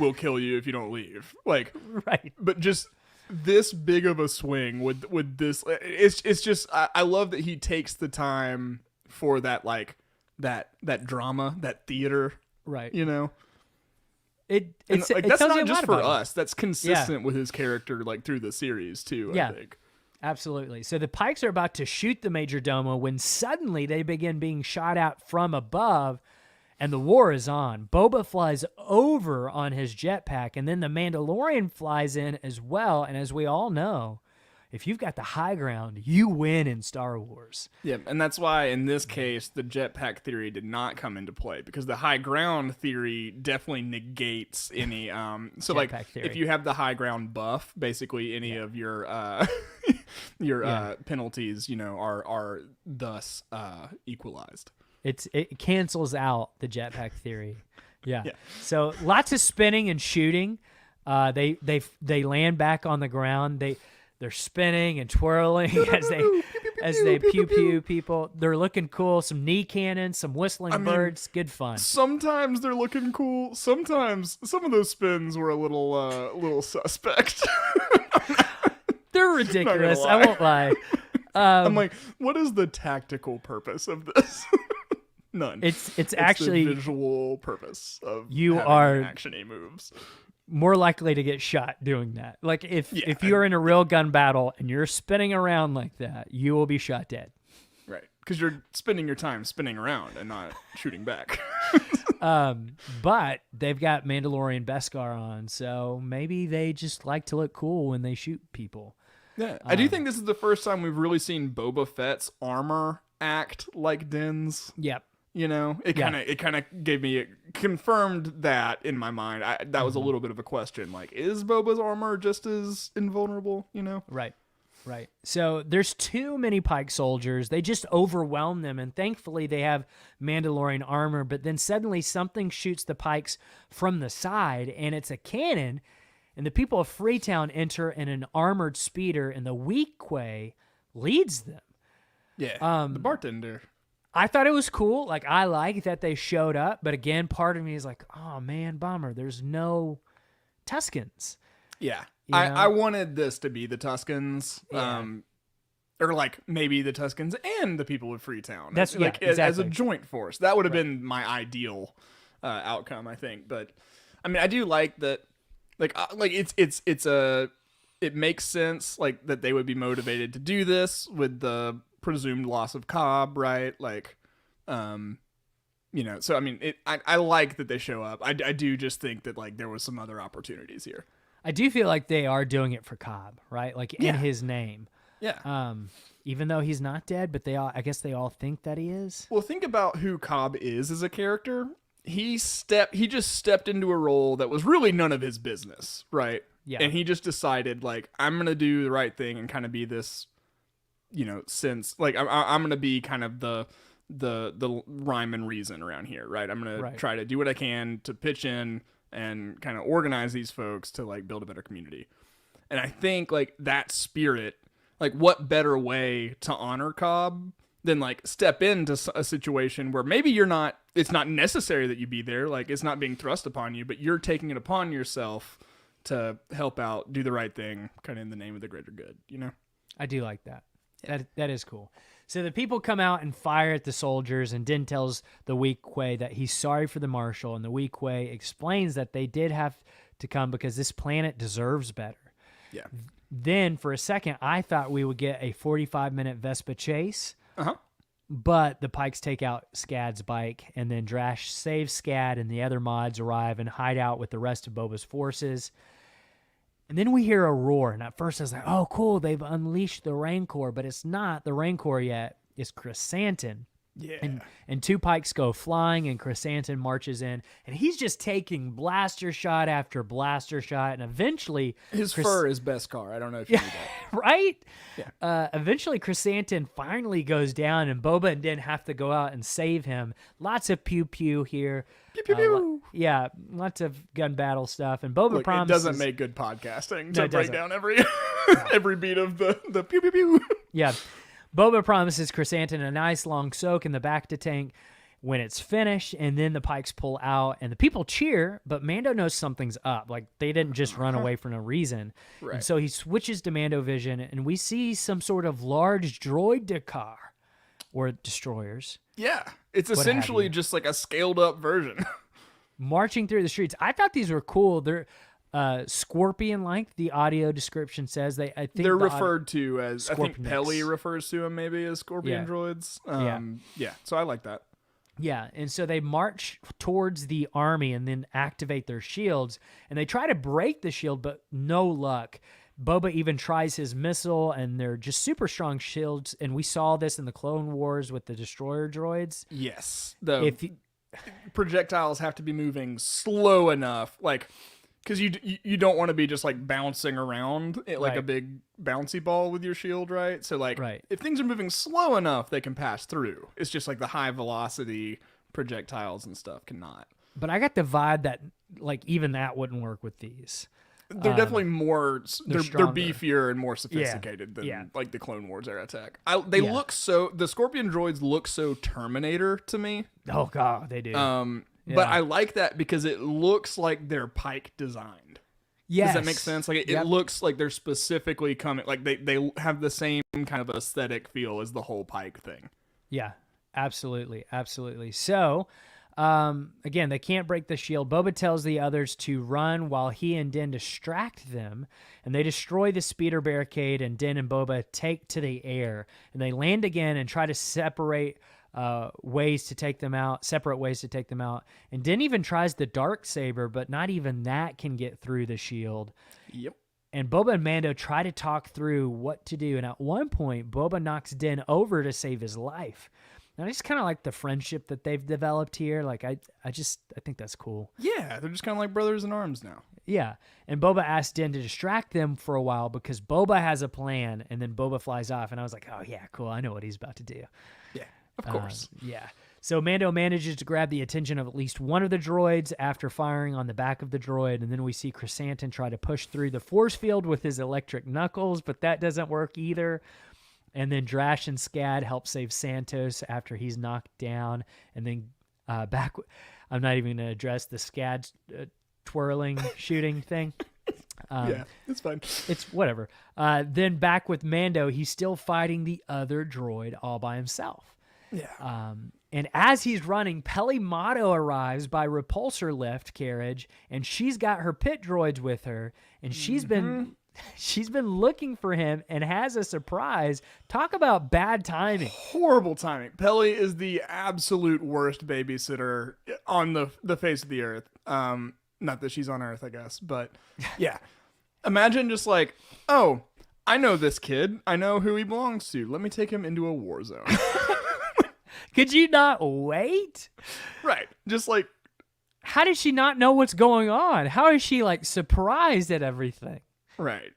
we'll kill you if you don't leave. Like, right. But just this big of a swing with this, it's just, I love that he takes the time for that, like, that drama, that theater, right? You know? It's like, it that's tells you not a just lot for about us. That's consistent with his character, like, through the series, too, I think. Absolutely. So the Pykes are about to shoot the Major Domo when suddenly they begin being shot at from above, and the war is on. Boba flies over on his jetpack, and then the Mandalorian flies in as well. And as we all know, if you've got the high ground, you win in Star Wars. Yeah, and that's why in this case the jetpack theory did not come into play, because the high ground theory definitely negates any so like theory. If you have the high ground buff, basically any of your penalties, you know, are thus equalized. It cancels out the jetpack theory. Yeah. So lots of spinning and shooting. They land back on the ground. They're spinning and twirling as they pew pew people. They're looking cool. Some knee cannons, some whistling birds. Good fun. Sometimes they're looking cool. Sometimes some of those spins were a little suspect. They're ridiculous. I won't lie. I'm like, what is the tactical purpose of this? None. It's actually the visual purpose of you having are action-y moves. More likely to get shot doing that. Like if you're in a real gun battle and you're spinning around like that, you will be shot dead. Right. Because you're spending your time spinning around and not shooting back. But they've got Mandalorian Beskar on, so maybe they just like to look cool when they shoot people. Yeah, I do think this is the first time we've really seen Boba Fett's armor act like Din's. Yep. You know, it kind of gave me, it confirmed that in my mind. That was a little bit of a question. Like, is Boba's armor just as invulnerable? You know, right. So there's too many Pike soldiers. They just overwhelm them, and thankfully they have Mandalorian armor. But then suddenly something shoots the Pikes from the side, and it's a cannon. And the people of Freetown enter in an armored speeder, and the Weequay leads them. Yeah, the bartender. I thought it was cool. Like, I like that they showed up, but again, part of me is like, oh man, bummer. There's no Tuskens. Yeah. I wanted this to be the Tuskens, or like maybe the Tuskens and the people of Freetown. That's like exactly. as a joint force. That would have been my ideal outcome, I think. But I mean, I do like that. Like it makes sense like that they would be motivated to do this with the presumed loss of Cobb, right? Like, you know. So I mean, I like that they show up. I do just think that like there was some other opportunities here. I do feel like they are doing it for Cobb, right? Like in his name. Yeah. Even though he's not dead, but I guess they all think that he is. Well, think about who Cobb is as a character. He just stepped into a role that was really none of his business, right? Yeah. And he just decided like, I'm going to do the right thing and kind of be this, you know, like I'm going to be kind of the rhyme and reason around here, right? I'm going to try to do what I can to pitch in and kind of organize these folks to like build a better community. And I think like that spirit, like what better way to honor Cobb than like step into a situation where maybe it's not necessary that you be there. Like it's not being thrust upon you, but you're taking it upon yourself to help out, do the right thing, kind of in the name of the greater good, you know? I do like that. That is cool. So the people come out and fire at the soldiers, and Din tells the Weequay that he's sorry for the Marshal, and the Weequay explains that they did have to come because this planet deserves better. Yeah. Then, for a second, I thought we would get a 45-minute Vespa chase, Uh-huh. but the Pykes take out Scad's bike, and then Drash saves Scad, and the other mods arrive and hide out with the rest of Boba's forces. And then we hear a roar, and at first I was like, oh, cool, they've unleashed the Rancor, but it's not the Rancor yet. It's Chrysanthemum. Yeah. And two Pykes go flying, and Chrysanthemum marches in, and he's just taking blaster shot after blaster shot, and eventually... His fur is Beskar. I don't know if you knew that. Right? Yeah. Eventually, Chrysanthemum finally goes down, and Boba and Din have to go out and save him. Lots of pew-pew here. Pew-pew-pew. Yeah, lots of gun battle stuff, and Boba promises... It doesn't make good podcasting to break down every beat of the pew-pew-pew. Yeah. Boba promises Chrysanthemum a nice long soak in the bacta tank when it's finished, and then the Pykes pull out, and the people cheer, but Mando knows something's up. Like, they didn't just run away for no reason. Right. And so he switches to Mando vision, and we see some sort of large droid Dakar, or destroyers. Yeah. It's essentially just like a scaled-up version. Marching through the streets. I thought these were cool. They're... scorpion-like, the audio description says. I think they're referred to as, I think Scorpionix. Pelly refers to them maybe as scorpion droids. Yeah, so I like that. Yeah, and so they march towards the army and then activate their shields, and they try to break the shield, but no luck. Boba even tries his missile, and they're just super strong shields, and we saw this in the Clone Wars with the destroyer droids. Yes. Projectiles have to be moving slow enough, like... Because you don't want to be just like bouncing around like a big bouncy ball with your shield, right? So like if things are moving slow enough, they can pass through. It's just like the high velocity projectiles and stuff cannot. But I got the vibe that like even that wouldn't work with these. They're definitely more. They're beefier and more sophisticated than like the Clone Wars era tech. The Scorpion droids look so Terminator to me. Oh god, they do. But I like that because it looks like they're Pike designed. Yes. Does that make sense? Like it looks like they're specifically coming, like they have the same kind of aesthetic feel as the whole Pike thing. Yeah, absolutely. So, again, they can't break the shield. Boba tells the others to run while he and Din distract them, and they destroy the speeder barricade, and Din and Boba take to the air, and they land again and try to separate ways to take them out, and Din even tries the Darksaber, but not even that can get through the shield. Yep. And Boba and Mando try to talk through what to do. And at one point, Boba knocks Din over to save his life. And I just kind of like the friendship that they've developed here. Like, I think that's cool. Yeah, they're just kind of like brothers in arms now. Yeah. And Boba asks Din to distract them for a while because Boba has a plan. And then Boba flies off. And I was like, oh, yeah, cool. I know what he's about to do. Yeah, of course. Yeah. So Mando manages to grab the attention of at least one of the droids after firing on the back of the droid. And then we see Chrysanthemum try to push through the force field with his electric knuckles, but that doesn't work either. And then Drash and Scad help save Santos after he's knocked down. And then I'm not even going to address the Scad twirling shooting thing. Yeah, it's fine. It's whatever. Then back with Mando, he's still fighting the other droid all by himself. Yeah. And as he's running, Peli Motto arrives by repulsor lift carriage, and she's got her pit droids with her, and she's been looking for him and has a surprise. Talk about bad timing. Horrible timing. Peli is the absolute worst babysitter on the face of the earth. Not that she's on Earth, I guess, but yeah. Imagine just like, oh, I know this kid. I know who he belongs to. Let me take him into a war zone. Could you not wait? Right. Just like, how does she not know what's going on? How is she like surprised at everything? right.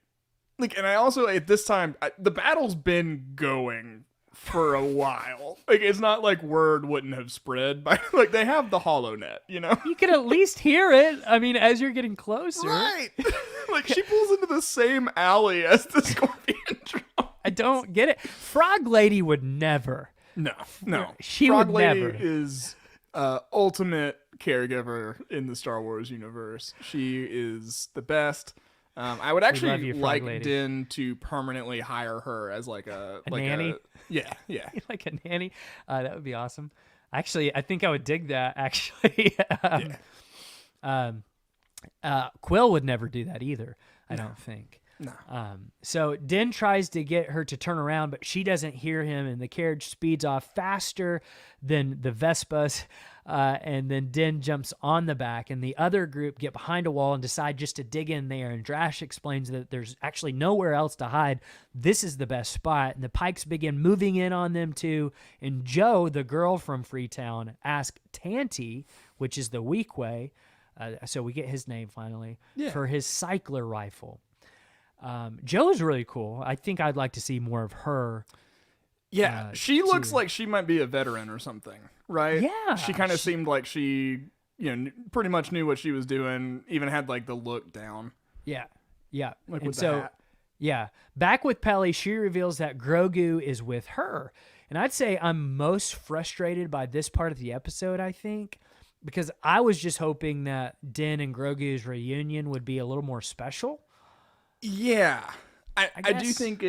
Like, and I also, at this time, the battle's been going for a while. Like, it's not like word wouldn't have spread by, like, they have the HoloNet, you know? You could at least hear it. I mean, as you're getting closer. Right. Like, she pulls into the same alley as the Scorpion drone. I don't get it. Frog Lady would never. No. She Frog would Lady never. is ultimate caregiver in the Star Wars universe. She is the best. I would actually like Lady. Din to permanently hire her as like a nanny. Yeah. Like a nanny. That would be awesome. Actually, I think I would dig that. Actually, Quill would never do that either. I don't think. No. So Din tries to get her to turn around, but she doesn't hear him, and the carriage speeds off faster than the Vespas. And then Din jumps on the back, and the other group get behind a wall and decide just to dig in there. And Drash explains that there's actually nowhere else to hide. This is the best spot. And the Pykes begin moving in on them too. And Joe, the girl from Freetown, asks Tanty, which is the Weequay, so we get his name finally, for his cycler rifle. Joe is really cool. I think I'd like to see more of her. Yeah, she looks like she might be a veteran or something, right? Yeah. She kind of seemed like she, pretty much knew what she was doing, even had like the look down. Yeah. Like and with so, the hat. Yeah. Back with Peli, she reveals that Grogu is with her. And I'd say I'm most frustrated by this part of the episode, I think, because I was just hoping that Din and Grogu's reunion would be a little more special. Yeah. I do think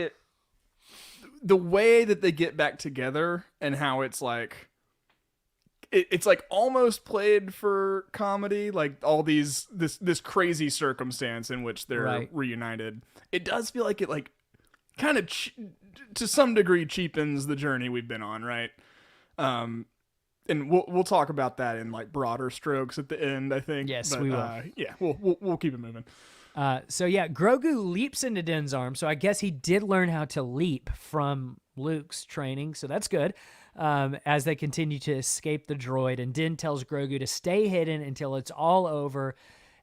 the way that they get back together and how it's like, it's like almost played for comedy, like all this crazy circumstance in which they're reunited. It does feel like it like kind of to some degree cheapens the journey we've been on, right? And we'll talk about that in like broader strokes at the end, I think. Yes, but, we will. Yeah, we'll keep it moving. Grogu leaps into Din's arm, so I guess he did learn how to leap from Luke's training, so that's good. As they continue to escape the droid, and Din tells Grogu to stay hidden until it's all over,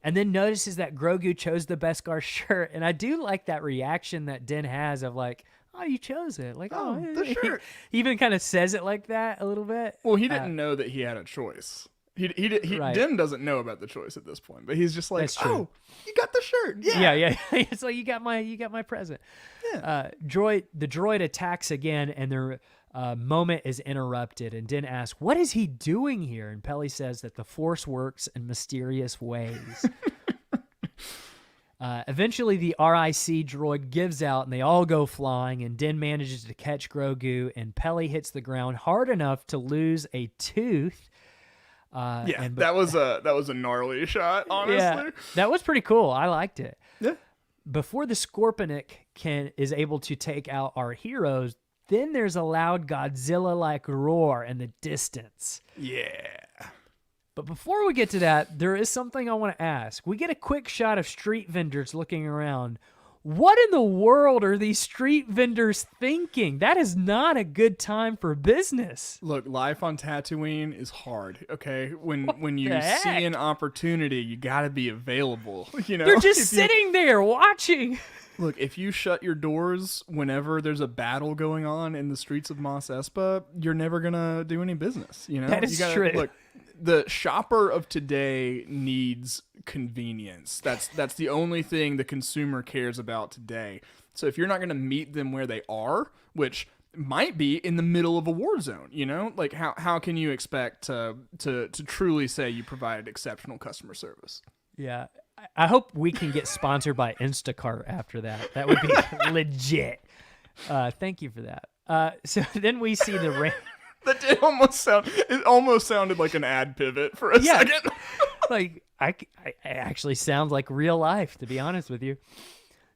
and then notices that Grogu chose the Beskar shirt, and I do like that reaction that Din has of like, oh, you chose it. Like, oh, the shirt. He even kind of says it like that a little bit. Well, he didn't know that he had a choice. Din doesn't know about the choice at this point, but he's just like, oh, you got the shirt. Yeah. It's like, you got my present. Yeah. The droid attacks again, and their moment is interrupted, and Din asks, what is he doing here? And Peli says that the Force works in mysterious ways. Eventually, the RIC droid gives out, and they all go flying, and Din manages to catch Grogu, and Peli hits the ground hard enough to lose a tooth. That was a gnarly shot, honestly. Yeah, that was pretty cool. I liked it. Yeah. Before the Scorpionic is able to take out our heroes, then there's a loud Godzilla-like roar in the distance. Yeah. But before we get to that, there is something I want to ask. We get a quick shot of street vendors looking around. what in the world are these street vendors thinking? That is not a good time for business. Look, life on Tatooine is hard, okay? When you see an opportunity, you got to be available, you know? They're just sitting there watching. Look, if you shut your doors whenever there's a battle going on in the streets of Mos Espa, you're never going to do any business, you know? That is true. Look, the shopper of today needs convenience. That's the only thing the consumer cares about today. So if you're not going to meet them where they are, which might be in the middle of a war zone, you know, like how can you expect to truly say you provide exceptional customer service? Yeah, I hope we can get sponsored by Instacart after that. That would be legit. Thank you for that. So then we see the It almost sounded like an ad pivot for a second. Like I actually sounds like real life, to be honest with you.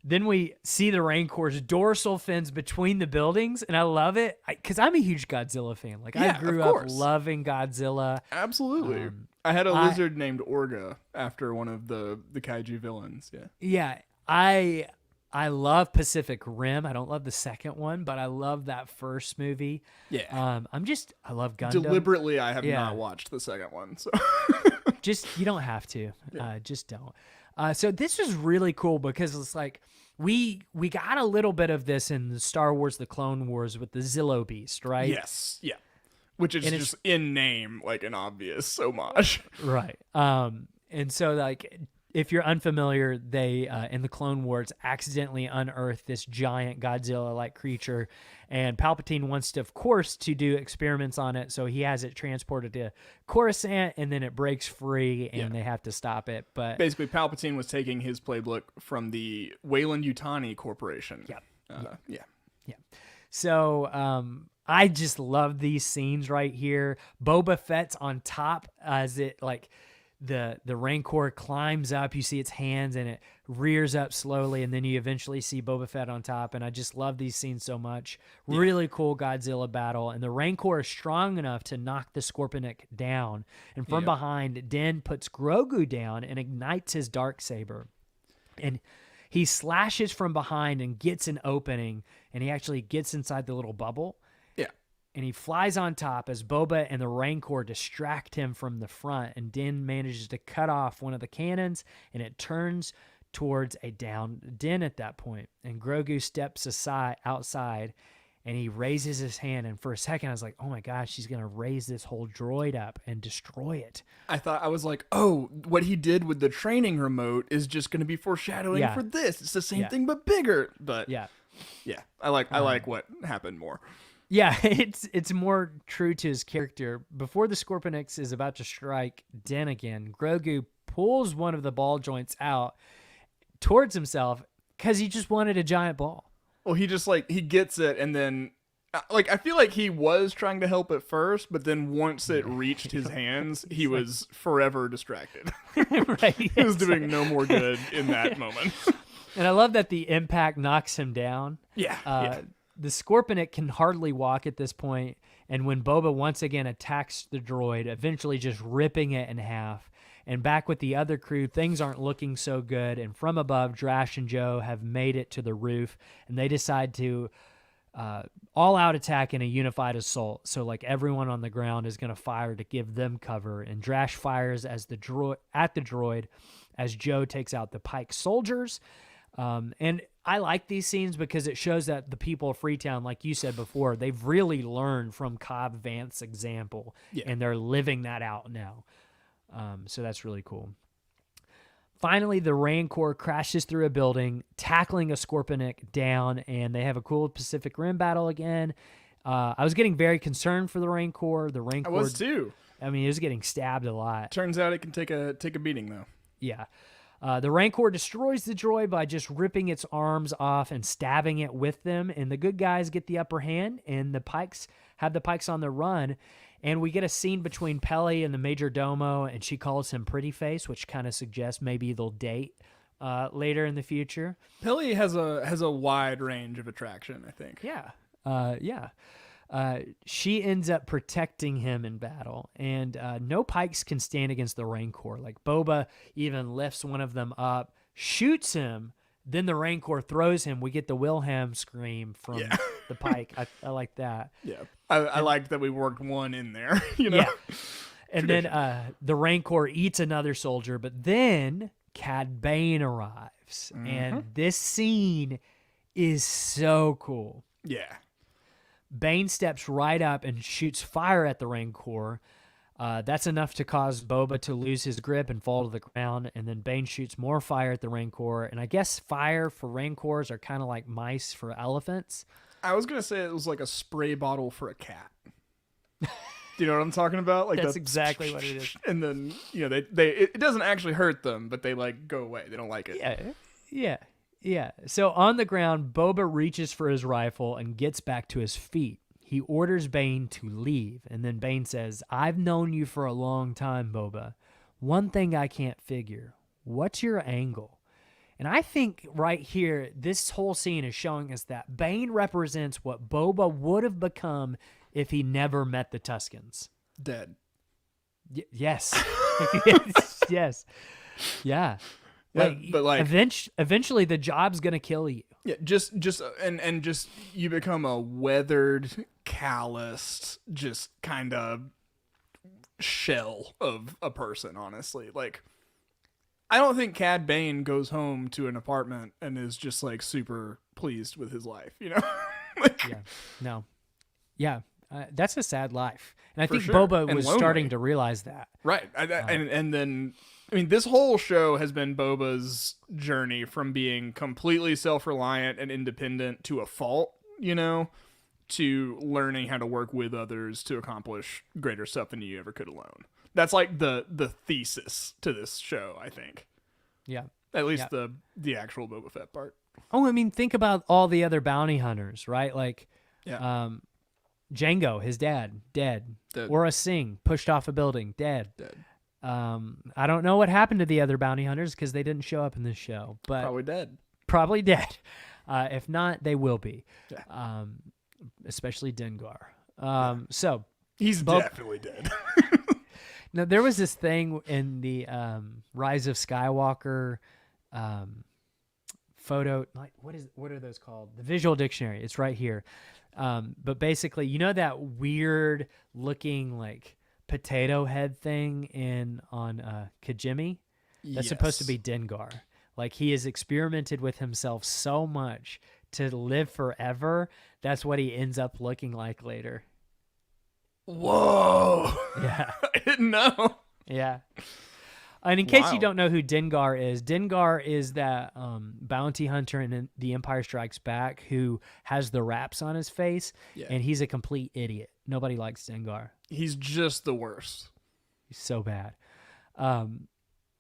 Then we see the Raincor's dorsal fins between the buildings, and I love it because I'm a huge Godzilla fan. Like I grew up loving Godzilla. Absolutely. I had a lizard named Orga after one of the kaiju villains. Yeah. Yeah. I love Pacific Rim. I don't love the second one, but I love that first movie. Yeah. I love Gundam. Deliberately, I have not watched the second one. So you don't have to. Just don't. So this was really cool because it's like we got a little bit of this in the Star Wars: The Clone Wars with the Zillo Beast, right? Yes. Yeah. Which is just in name like an obvious homage. Right. And so like if you're unfamiliar, they in the Clone Wars accidentally unearth this giant Godzilla-like creature, and Palpatine wants to, of course, to do experiments on it, so he has it transported to Coruscant, and then it breaks free, and they have to stop it. But basically, Palpatine was taking his playbook from the Weyland-Yutani Corporation. Yeah. So I just love these scenes right here. Boba Fett's on top as it like. The Rancor climbs up, you see its hands, and it rears up slowly, and then you eventually see Boba Fett on top, and I just love these scenes so much. Really cool Godzilla battle, and the Rancor is strong enough to knock the Scorpionic down, and from behind, Din puts Grogu down and ignites his Darksaber, and he slashes from behind and gets an opening, and he actually gets inside the little bubble. And he flies on top as Boba and the Rancor distract him from the front, and Din manages to cut off one of the cannons, and it turns towards a downed Din at that point. And Grogu steps outside, and he raises his hand, and for a second I was like, oh my gosh, he's going to raise this whole droid up and destroy it. I was like, oh, what he did with the training remote is just going to be foreshadowing for this. It's the same thing but bigger. But I like what happened more. Yeah, it's more true to his character. Before the Scorponix is about to strike Din again, Grogu pulls one of the ball joints out towards himself because he just wanted a giant ball. Well, he just he gets it, and then I feel like he was trying to help at first, but then once it reached his hands, he was forever distracted. Right, he was doing no more good in that moment. And I love that the impact knocks him down. The Scorpionic can hardly walk at this point, and when Boba once again attacks the droid, eventually just ripping it in half. And back with the other crew, things aren't looking so good, and from above, Drash and Joe have made it to the roof, and they decide to all-out attack in a unified assault. So everyone on the ground is going to fire to give them cover, and Drash fires at the droid as Joe takes out the Pykes soldiers. And I like these scenes because it shows that the people of Freetown, like you said before, they've really learned from Cobb Vanth's example, and they're living that out now. So that's really cool. Finally, the Rancor crashes through a building, tackling a Scorpionic down, and they have a cool Pacific Rim battle again. I was getting very concerned for the Rancor. I was too. I mean, it was getting stabbed a lot. Turns out it can take a beating, though. Yeah. The Rancor destroys the droid by just ripping its arms off and stabbing it with them, and the good guys get the upper hand, and the Pykes have the Pykes on the run, and we get a scene between Peli and the Major Domo, and she calls him Pretty Face, which kind of suggests maybe they'll date later in the future. Peli has a wide range of attraction, I think. Yeah. She ends up protecting him in battle, and no Pykes can stand against the Rancor. Boba even lifts one of them up, shoots him, Then the Rancor throws him. We get the Wilhelm scream from the Pyke. I like that. Yeah. I like that we worked one in there, you know? Yeah. And then the Rancor eats another soldier, but then Cad Bane arrives. And this scene is so cool. Yeah. Bane steps right up and shoots fire at the Rancor. That's enough to cause Boba to lose his grip and fall to the ground. And then Bane shoots more fire at the Rancor. And I guess fire for Rancors are kind of like mice for elephants. I was going to say it was like a spray bottle for a cat. Do you know what I'm talking about? Like that's exactly what it is. And then, you know, it doesn't actually hurt them, but they like go away. They don't like it. Yeah. So on the ground, Boba reaches for his rifle and gets back to his feet. He orders Bane to leave, and then Bane says, "I've known you for a long time, Boba. One thing I can't figure. What's your angle?" And I think right here, this whole scene is showing us that Bane represents what Boba would have become if he never met the Tuskens. Dead. Yes. yes. Yeah. But like eventually the job's gonna kill you. Yeah, just you become a weathered, calloused, just kind of shell of a person, honestly. Like, I don't think Cad Bane goes home to an apartment and is just like super pleased with his life, you know? Like, yeah. No. Yeah. That's a sad life. And I think sure. Boba and was lonely. starting to realize that. Right. And then, I mean, this whole show has been Boba's journey from being completely self-reliant and independent to a fault, you know, to learning how to work with others to accomplish greater stuff than you ever could alone. That's like the thesis to this show, I think. Yeah. At least the actual Boba Fett part. Oh, I mean, think about all the other bounty hunters, right? Like, Django, his dad, dead. Aura Singh, pushed off a building, dead. I don't know what happened to the other bounty hunters because they didn't show up in this show. But Probably dead. If not, they will be. Yeah. Especially Dengar. So he's definitely dead. Now, there was this thing in the Rise of Skywalker photo. Like, what are those called? The visual dictionary. It's right here. But basically, you know that weird looking like potato head thing on Kijimi? That's supposed to be Dengar. Like, he has experimented with himself so much to live forever. That's what he ends up looking like later. Whoa. Yeah. I didn't know. Yeah. And in case you don't know who Dengar is that bounty hunter in The Empire Strikes Back who has the wraps on his face, and he's a complete idiot. Nobody likes Dengar. He's just the worst. He's so bad.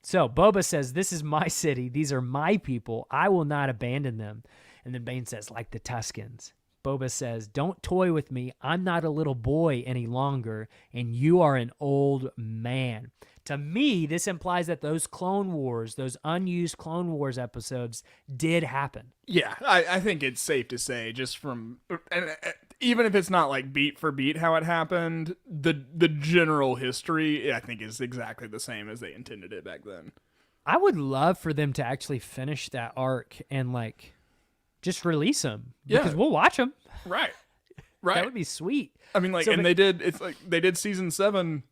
So Boba says, "This is my city. These are my people. I will not abandon them." And then Bane says, "Like the Tuskens." Boba says, "Don't toy with me. I'm not a little boy any longer, and you are an old man." To me, this implies that those Clone Wars, those unused Clone Wars episodes did happen. Yeah, I think it's safe to say, just from, and even if it's not like beat for beat how it happened, the general history, I think, is exactly the same as they intended it back then. I would love for them to actually finish that arc and like just release them because we'll watch them. Right. That would be sweet. I mean, like, they did season 7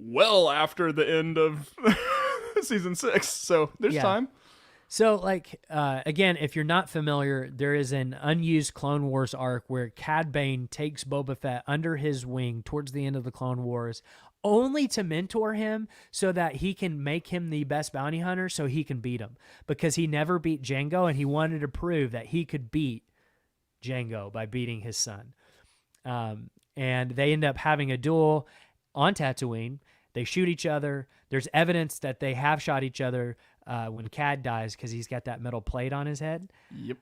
well after the end of season 6, so there's time. So, like, again, if you're not familiar, there is an unused Clone Wars arc where Cad Bane takes Boba Fett under his wing towards the end of the Clone Wars, only to mentor him so that he can make him the best bounty hunter so he can beat him. Because he never beat Django, and he wanted to prove that he could beat Django by beating his son. And they end up having a duel on Tatooine. They shoot each other. There's evidence that they have shot each other when Cad dies because he's got that metal plate on his head. Yep.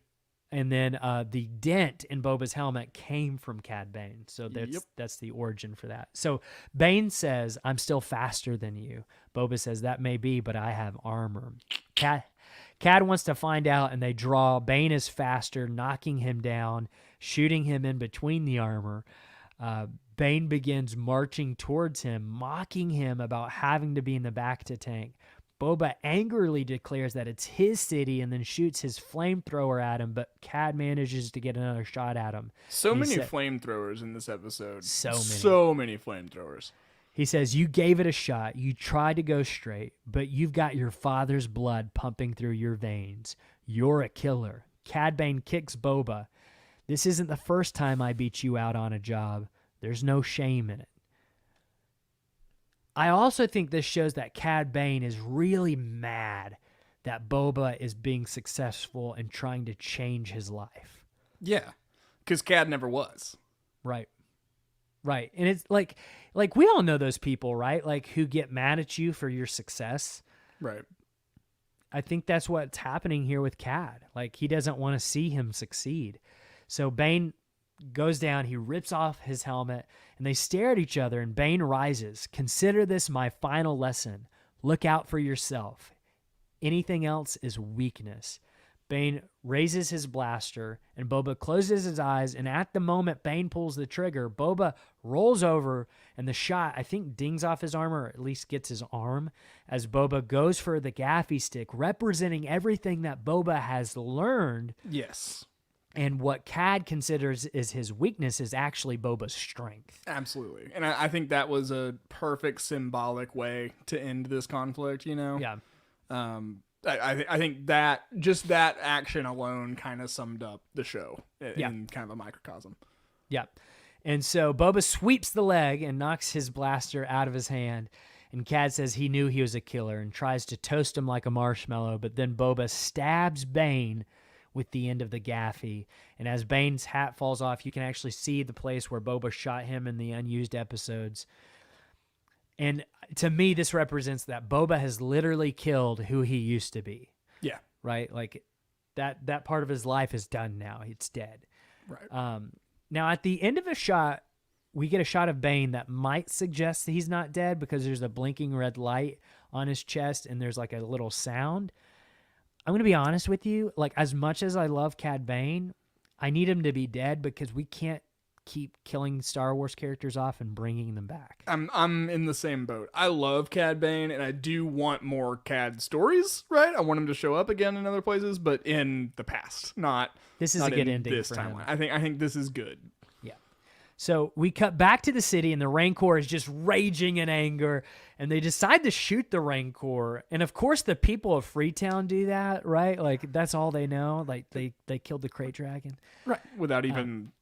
And then the dent in Boba's helmet came from Cad Bane. So that's the origin for that. So Bane says, "I'm still faster than you." Boba says, "That may be, but I have armor." Cad wants to find out, and they draw. Bane is faster, knocking him down, shooting him in between the armor. Bane begins marching towards him, mocking him about having to be in the back to tank. Boba angrily declares that it's his city and then shoots his flamethrower at him, but Cad manages to get another shot at him. So many flamethrowers in this episode. So many flamethrowers. He says, you gave it a shot. You tried to go straight, but you've got your father's blood pumping through your veins. You're a killer. Cad Bane kicks Boba. This isn't the first time I beat you out on a job. There's no shame in it. I also think this shows that Cad Bane is really mad that Boba is being successful and trying to change his life. Yeah, because Cad never was. Right. And it's like we all know those people, right? Like who get mad at you for your success. Right. I think that's what's happening here with Cad. Like he doesn't want to see him succeed. So Bane goes down, he rips off his helmet, and they stare at each other, and Bane rises. Consider this my final lesson. Look out for yourself. Anything else is weakness. Bane raises his blaster, and Boba closes his eyes, and at the moment Bane pulls the trigger, Boba rolls over, and the shot, I think, dings off his arm, or at least gets his arm, as Boba goes for the gaffy stick, representing everything that Boba has learned. Yes. And what Cad considers is his weakness is actually Boba's strength. Absolutely. And I think that was a perfect symbolic way to end this conflict, you know? Yeah. I think that just that action alone kind of summed up the show in kind of a microcosm. Yeah. And so Boba sweeps the leg and knocks his blaster out of his hand. And Cad says he knew he was a killer and tries to toast him like a marshmallow. But then Boba stabs Bane with the end of the gaffy. And as Bane's hat falls off, you can actually see the place where Boba shot him in the unused episodes. And to me, this represents that Boba has literally killed who he used to be. Yeah. Right? Like that part of his life is done now. It's dead. Right. Now, at the end of a shot, we get a shot of Bane that might suggest that he's not dead because there's a blinking red light on his chest and there's like a little sound. I'm going to be honest with you. Like, as much as I love Cad Bane, I need him to be dead because we can't keep killing Star Wars characters off and bringing them back. I'm in the same boat. I love Cad Bane, and I do want more Cad stories, right? I want him to show up again in other places, but in the past, not this is not a good in ending this for timeline. him. I think this is good. Yeah. So we cut back to the city, and the Rancor is just raging in anger, and they decide to shoot the Rancor. And of course, the people of Freetown do that, right? Like that's all they know. Like they killed the Krayt Dragon, right? Without even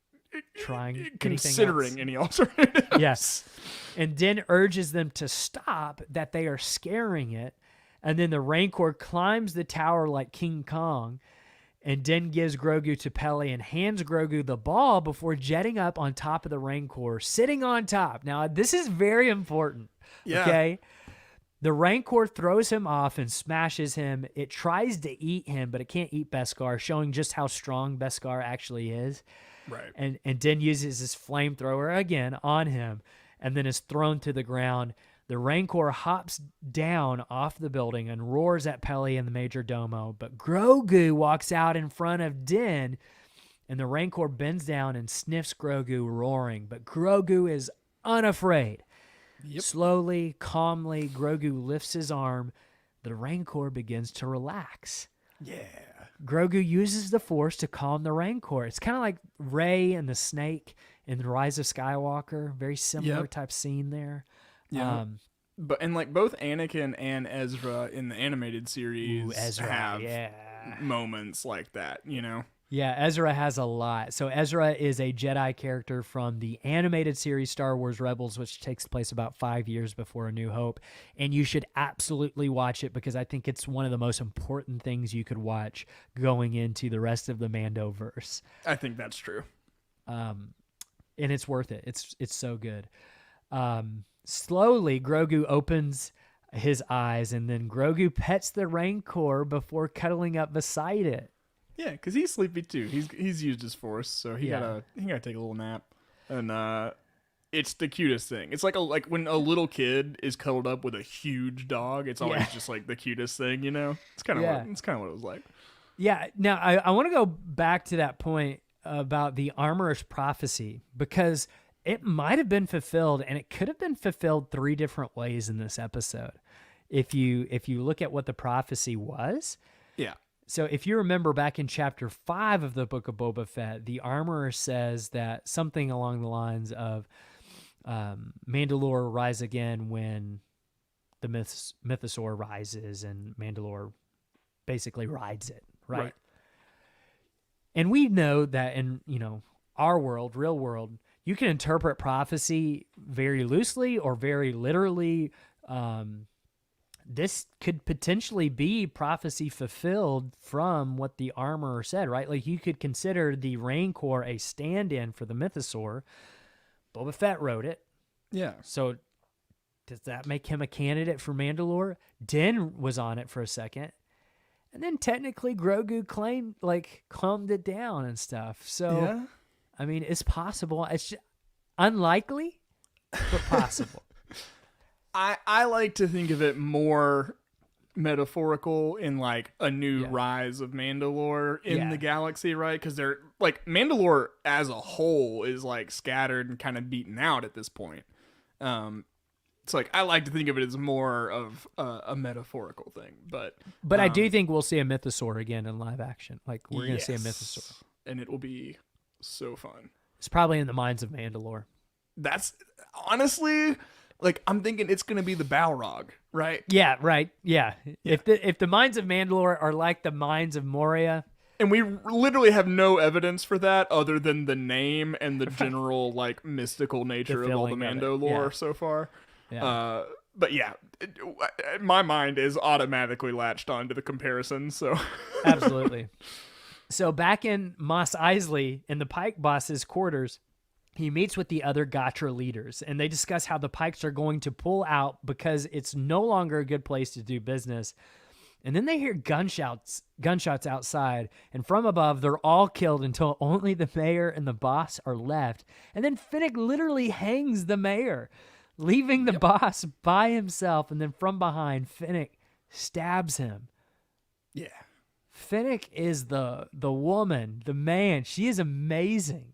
trying considering any alternatives. Yes. And Din urges them to stop, that they are scaring it. And then the Rancor climbs the tower like King Kong. And Din gives Grogu to Peli and hands Grogu the ball before jetting up on top of the Rancor, sitting on top. Now, this is very important. Yeah. Okay. The Rancor throws him off and smashes him. It tries to eat him, but it can't eat Beskar, showing just how strong Beskar actually is. Right. And Din uses his flamethrower again on him and then is thrown to the ground. The Rancor hops down off the building and roars at Peli and the Major Domo, but Grogu walks out in front of Din, and the Rancor bends down and sniffs Grogu roaring, but Grogu is unafraid. Yep. Slowly, calmly, Grogu lifts his arm. The Rancor begins to relax. Yeah. Grogu uses the Force to calm the Rancor. It's kind of like Rey and the Snake in The Rise of Skywalker. Very similar type scene there. Yeah. But like both Anakin and Ezra in the animated series have moments like that, you know? Yeah, Ezra has a lot. So Ezra is a Jedi character from the animated series Star Wars Rebels, which takes place about 5 years before A New Hope. And you should absolutely watch it because I think it's one of the most important things you could watch going into the rest of the Mandoverse. I think that's true. And it's worth it. It's so good. Slowly, Grogu opens his eyes, and then Grogu pets the Rancor before cuddling up beside it. Yeah, because he's sleepy too. He's used his Force, so he gotta take a little nap, and it's the cutest thing. It's like when a little kid is cuddled up with a huge dog. It's always just like the cutest thing, you know. It's kind of what it was like. Yeah. Now I want to go back to that point about the Armorer's prophecy because it might have been fulfilled, and it could have been fulfilled 3 different ways in this episode. if you look at what the prophecy was. Yeah. So if you remember back in chapter 5 of the Book of Boba Fett, the armorer says that something along the lines of Mandalore rise again when the mythosaur rises, and Mandalore basically rides it, right? And we know that in, our world, real world, you can interpret prophecy very loosely or very literally. This could potentially be prophecy fulfilled from what the armorer said, right? Like, you could consider the Rancor a stand-in for the mythosaur. Boba Fett wrote it. Yeah. So does that make him a candidate for Mandalore? Din was on it for a second. And then technically Grogu calmed it down and stuff. So, yeah. I mean, it's possible. It's just unlikely, but possible. I like to think of it more metaphorical in like a new rise of Mandalore in the galaxy, right? Because they're like, Mandalore as a whole is like scattered and kind of beaten out at this point. It's like, I like to think of it as more of a metaphorical thing, but I do think we'll see a mythosaur again in live action. Like, we're gonna see a mythosaur, and it will be so fun. It's probably in the mines of Mandalore. That's honestly. Like, I'm thinking it's going to be the Balrog, right? Yeah, right. Yeah. If the mines of Mandalore are like the mines of Moria. And we literally have no evidence for that other than the name and the general, like, mystical nature of all the Mando lore so far. Yeah. But yeah, my mind is automatically latched onto the comparison, so. Absolutely. So back in Mos Eisley, in the Pike boss's quarters, he meets with the other Gatra leaders, and they discuss how the Pikes are going to pull out because it's no longer a good place to do business. And then they hear gunshots outside, and from above, they're all killed until only the mayor and the boss are left. And then Finnick literally hangs the mayor, leaving the boss by himself, and then from behind, Finnick stabs him. Yeah. Finnick is the woman, the man. She is amazing.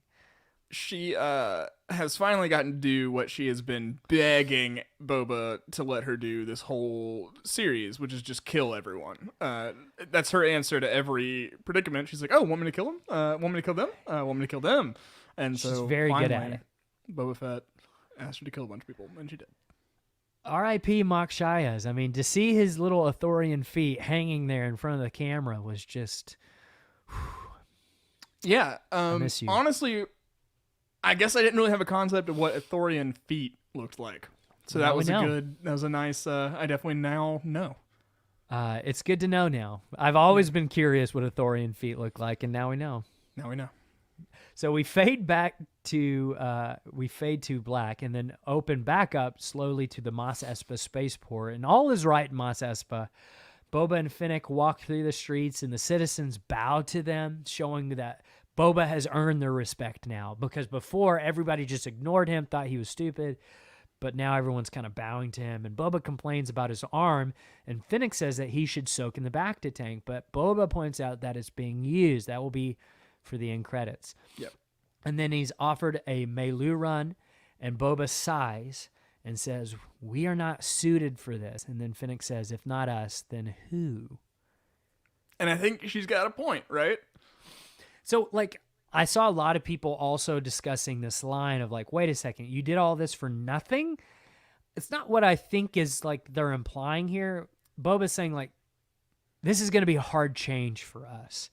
She has finally gotten to do what she has been begging Boba to let her do this whole series, which is just kill everyone. That's her answer to every predicament. She's like, "Oh, want me to kill him? Want me to kill them? Want me to kill them?" And she's so very finally, good at it. Boba Fett asked her to kill a bunch of people, and she did. R.I.P. Mok Shaiz. I mean, to see his little Ithorian feet hanging there in front of the camera was just. Yeah. I miss you. Honestly, I guess I didn't really have a concept of what Ithorian feet looked like. So that was a nice, I definitely now know. It's good to know now. I've always been curious what Ithorian feet look like, and now we know. Now we know. So we fade to black, and then open back up slowly to the Mos Espa spaceport. And all is right in Mos Espa. Boba and Finnick walk through the streets, and the citizens bow to them, showing that Boba has earned their respect now, because before everybody just ignored him, thought he was stupid, but now everyone's kind of bowing to him. And Boba complains about his arm, and Finnick says that he should soak in the Bacta tank, but Boba points out that it's being used. That will be for the end credits. Yep. And then he's offered a Melu run, and Boba sighs and says, "We are not suited for this." And then Finnick says, "If not us, then who?" And I think she's got a point, right? So, like, I saw a lot of people also discussing this line of, like, wait a second, you did all this for nothing? It's not what I think is, like, they're implying here. Boba's saying, like, this is going to be a hard change for us.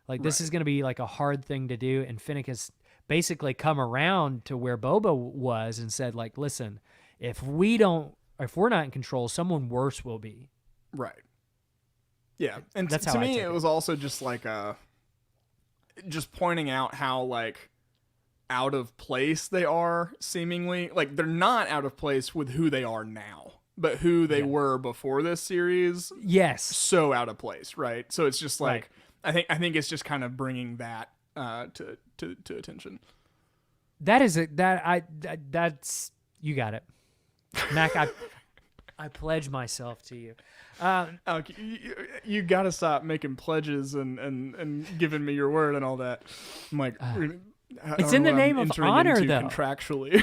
Like, this is going to be, like, a hard thing to do. And Finnick has basically come around to where Boba was and said, like, listen, if we're not in control, someone worse will be. Right. Yeah. And that's to how me, it was also just like just pointing out how, like, out of place they are, seemingly. Like, they're not out of place with who they are now, but who they were before this series. Yes. So out of place, right? So it's just like, I think it's just kind of bringing that to attention. That's you got it, Mac. I pledge myself to you. Alec, you got to stop making pledges and giving me your word and all that. I'm like, it's in the name of honor, though. Contractually.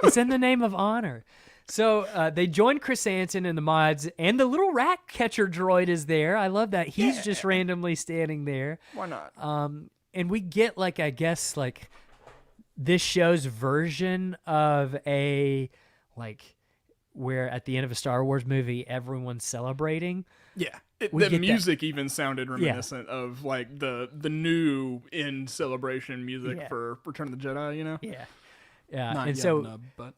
It's in the name of honor. So they join Chrysanthemum and the mods, and the little rat catcher droid is there. I love that. He's just randomly standing there. Why not? And we get, like, I guess, like, this show's version of a, like, where at the end of a Star Wars movie, everyone's celebrating. Yeah. The music even sounded reminiscent of, like, the new end celebration music for Return of the Jedi, you know? Yeah. Yeah. Not and Yum so Nub, but...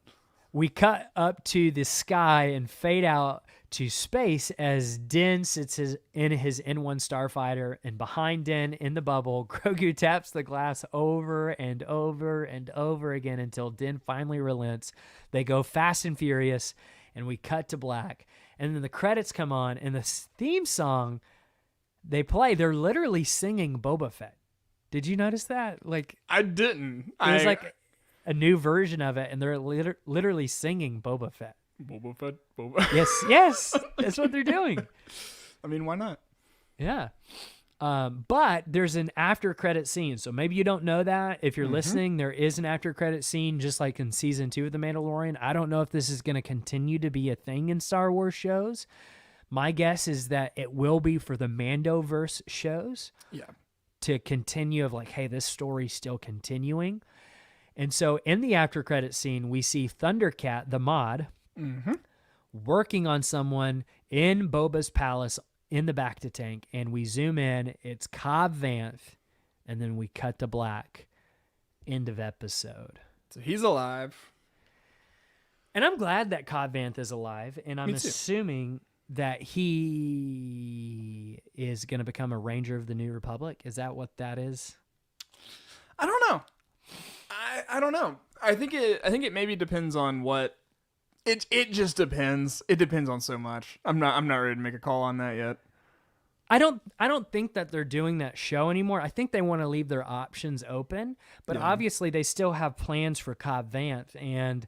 we cut up to the sky and fade out to space as Din sits in his N1 starfighter, and behind Din in the bubble, Grogu taps the glass over and over and over again until Din finally relents. They go fast and furious, and we cut to black. And then the credits come on, and the theme song they play, they're literally singing Boba Fett. Did you notice that? Like, I didn't. It was like a new version of it, and they're literally singing Boba Fett. Boba Fett, Boba. Yes, that's what they're doing. I mean, why not? Yeah. But there's an after credit scene, so maybe you don't know that. If you're listening, there is an after credit scene, just like in season 2 of The Mandalorian. I don't know if this is going to continue to be a thing in Star Wars shows. My guess is that it will be for the Mandoverse shows. Yeah. To continue of like, hey, this story's still continuing. And so in the after credit scene, we see Thundercat, the mod, working on someone in Boba's palace in the Bacta tank, and we zoom in. It's Cobb Vanth, and then we cut to black. End of episode. So he's alive. And I'm glad that Cobb Vanth is alive, and I'm assuming that he is going to become a Ranger of the New Republic. Is that what that is? I don't know. I don't know. I think it maybe depends on what. It just depends. It depends on so much. I'm not ready to make a call on that yet. I don't think that they're doing that show anymore. I think they want to leave their options open, but obviously they still have plans for Cobb Vanth, and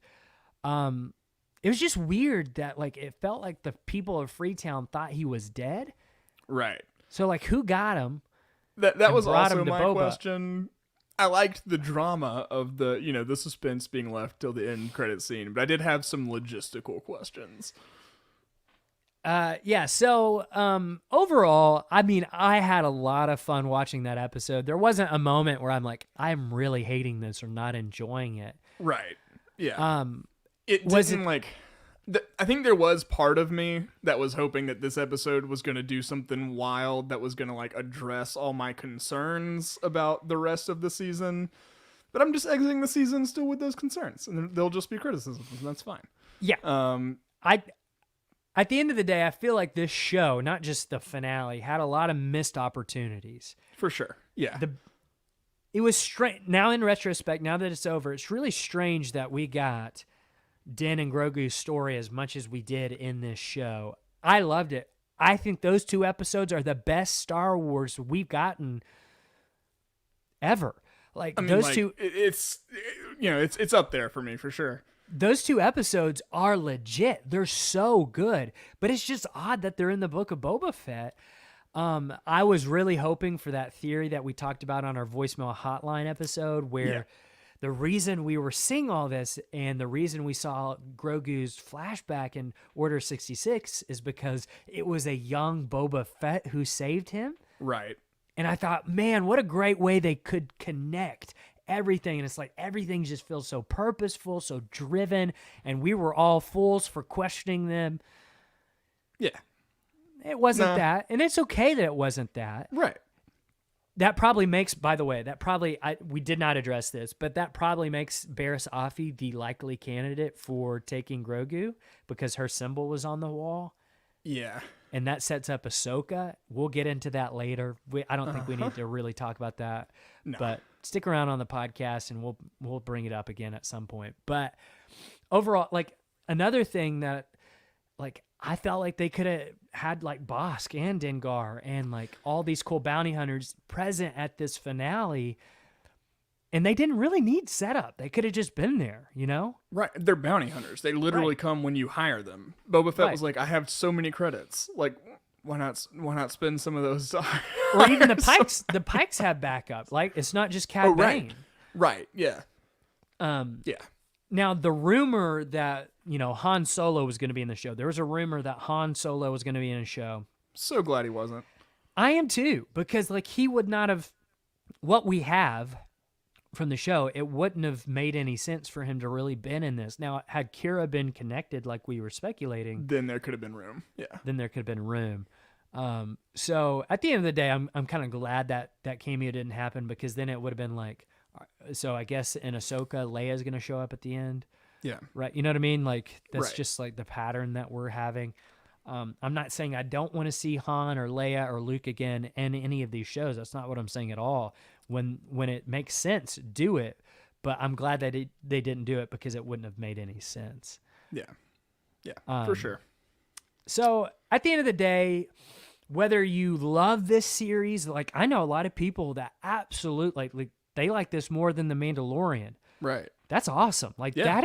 it was just weird that like it felt like the people of Freetown thought he was dead. Right. So like who got him? That was also my question. I liked the drama of the suspense being left till the end credit scene, but I did have some logistical questions. So overall, I mean, I had a lot of fun watching that episode. There wasn't a moment where I'm like, I'm really hating this or not enjoying it. Right. Yeah. It wasn't like... I think there was part of me that was hoping that this episode was going to do something wild that was going to like address all my concerns about the rest of the season. But I'm just exiting the season still with those concerns, and they'll just be criticisms, and that's fine. Yeah. At the end of the day, I feel like this show, not just the finale, had a lot of missed opportunities. For sure. Yeah. It was strange. Now in retrospect, now that it's over, it's really strange that we got Din and Grogu's story as much as we did in this show. I loved it. I think those 2 episodes are the best Star Wars we've gotten ever. Like, I mean, those two, it's up there for me for sure. Those 2 episodes are legit. They're so good, but it's just odd that they're in the Book of Boba Fett. I was really hoping for that theory that we talked about on our voicemail hotline episode where the reason we were seeing all this and the reason we saw Grogu's flashback in Order 66 is because it was a young Boba Fett who saved him. Right. And I thought, man, what a great way they could connect everything. And it's like everything just feels so purposeful, so driven, and we were all fools for questioning them. Yeah. It wasn't that, and it's okay that it wasn't that. Right. That probably makes, by the way, we did not address this, but that probably makes Barriss Offee the likely candidate for taking Grogu because her symbol was on the wall. Yeah. And that sets up Ahsoka. We'll get into that later. I don't think we need to really talk about that. No. But stick around on the podcast and we'll bring it up again at some point. But overall, like another thing that like I felt like they could have had like Bosk and Dengar and like all these cool bounty hunters present at this finale. And they didn't really need setup. They could have just been there, you know? Right. They're bounty hunters. They literally come when you hire them. Boba Fett was like, I have so many credits. Like, why not spend some of those? Or even the Pykes. The Pykes have backup. Like, it's not just Cad Bane. Right. Yeah. Yeah. Now, the rumor that Han Solo was going to be in the show. There was a rumor that Han Solo was going to be in a show. So glad he wasn't. I am too, because like he would not have what we have from the show. It wouldn't have made any sense for him to really been in this. Now, had Kira been connected like we were speculating, then there could have been room. Yeah. Then there could have been room. So at the end of the day, I'm kind of glad that cameo didn't happen, because then it would have been like, so I guess in Ahsoka, Leia's going to show up at the end. Yeah. Right. You know what I mean? Like that's Right. just like the pattern that we're having. I'm not saying I don't want to see Han or Leia or Luke again in any of these shows. That's not what I'm saying at all. When it makes sense, do it. But I'm glad that they didn't do it, because it wouldn't have made any sense. Yeah. Yeah, for sure. So at the end of the day, whether you love this series, like I know a lot of people that absolutely like they like this more than The Mandalorian. Right. That's awesome. Like Yeah.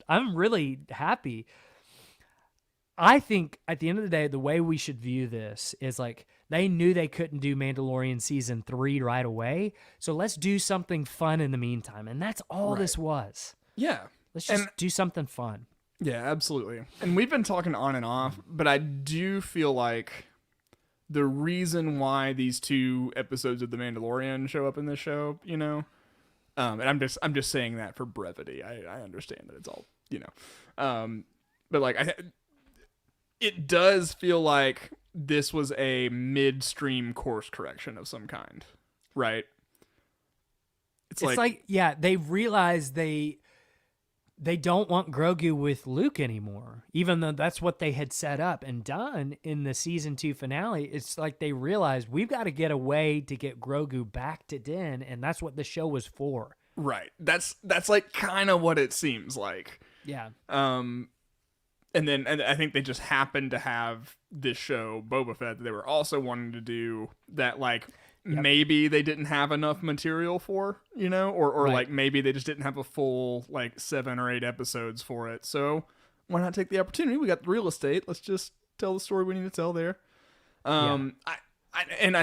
I'm really happy. I think at the end of the day, the way we should view this is like they knew they couldn't do Mandalorian season 3 right away. So let's do something fun in the meantime. And that's all this was. Yeah. Let's just do something fun. Yeah, absolutely. And we've been talking on and off, but I do feel like the reason why these 2 episodes of The Mandalorian show up in this show, and I'm just saying that for brevity. I understand that it's all, but like it does feel like this was a midstream course correction of some kind, right? It's like yeah, they realized they don't want Grogu with Luke anymore, even though that's what they had set up and done in the season 2 finale. It's like they realized we've got to get a way to get Grogu back to Din, and that's what the show was for. Right. That's like kind of what it seems like. Yeah. And I think they just happened to have this show, Boba Fett, that they were also wanting to do that, like, maybe they didn't have enough material for, or Right. like maybe they just didn't have a full, like, 7 or 8 episodes for it. So why not take the opportunity? We got the real estate. Let's just tell the story we need to tell there. I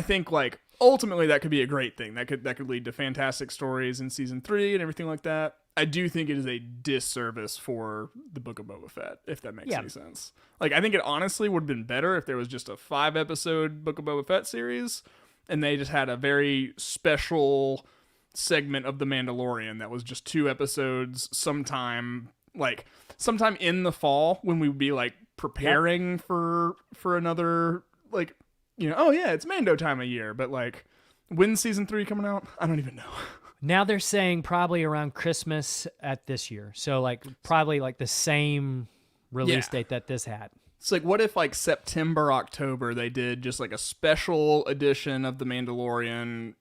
think, like, ultimately that could be a great thing. That could lead to fantastic stories in season 3 and everything like that. I do think it is a disservice for the Book of Boba Fett, if that makes any sense. Like, I think it honestly would have been better if there was just a 5-episode Book of Boba Fett series, and they just had a very special segment of The Mandalorian that was just 2 episodes sometime in the fall, when we would be, like, preparing for another, like, oh yeah, it's Mando time of year, but, like, when's season 3 coming out? I don't even know. Now they're saying probably around Christmas at this year. So like probably like the same release date that this had. It's like, what if like September, October, they did just like a special edition of a Mandalorian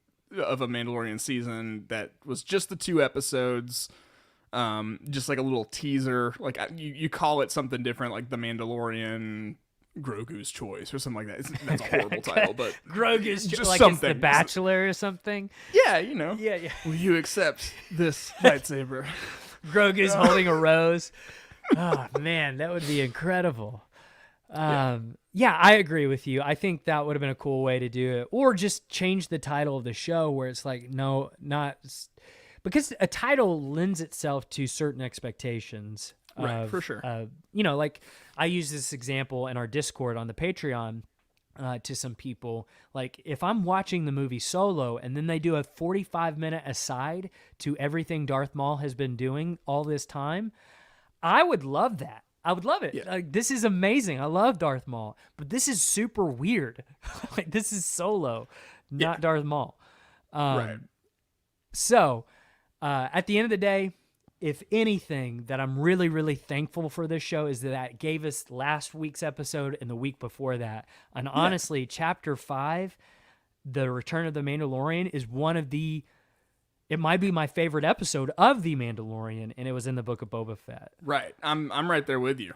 season that was just the 2 episodes, just like a little teaser. Like you call it something different, like The Mandalorian Grogu's Choice or something like that. That's a horrible title, but Grogu's just like something. It's The Bachelor or something. Yeah, Yeah. Will you accept this lightsaber? Grogu's holding a rose. Oh man, that would be incredible. Yeah, I agree with you. I think that would have been a cool way to do it, or just change the title of the show where it's like, no, not because a title lends itself to certain expectations. Right, for sure. Like I use this example in our Discord on the Patreon to some people. Like if I'm watching the movie Solo and then they do a 45-minute aside to everything Darth Maul has been doing all this time, I would love that. I would love it. Yeah. Like, this is amazing. I love Darth Maul, but this is super weird. Like this is Solo, not Darth Maul. Right. So at the end of the day, if anything, that I'm really, really thankful for this show is that it gave us last week's episode and the week before that. And honestly, Chapter 5, The Return of the Mandalorian, is it might be my favorite episode of The Mandalorian, and it was in the Book of Boba Fett. Right. I'm right there with you.